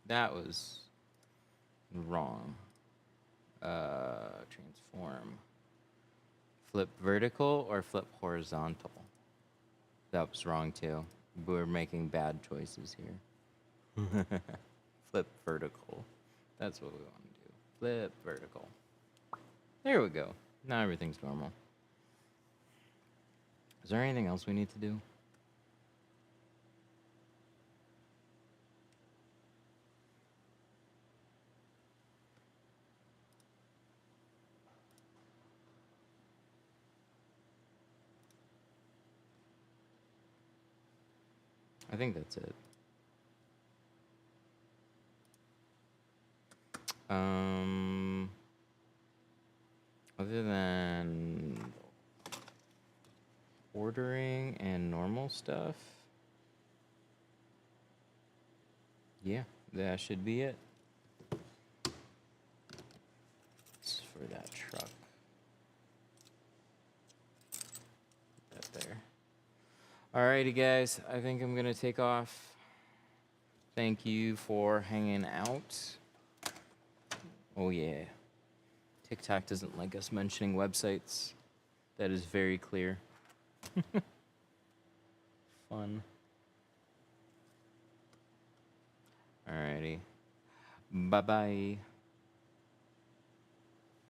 That was wrong. Transform. Flip vertical or flip horizontal? That was wrong too. We're making bad choices here. Flip vertical. That's what we want to do. Flip vertical. There we go. Now everything's normal. Is there anything else we need to do? I think that's it. Other than ordering and normal stuff, yeah, that should be it. It's for that truck. Put that there. Alrighty, guys, I think I'm gonna take off. Thank you for hanging out. Oh yeah. TikTok doesn't like us mentioning websites. That is very clear. Fun. Alrighty. Bye-bye.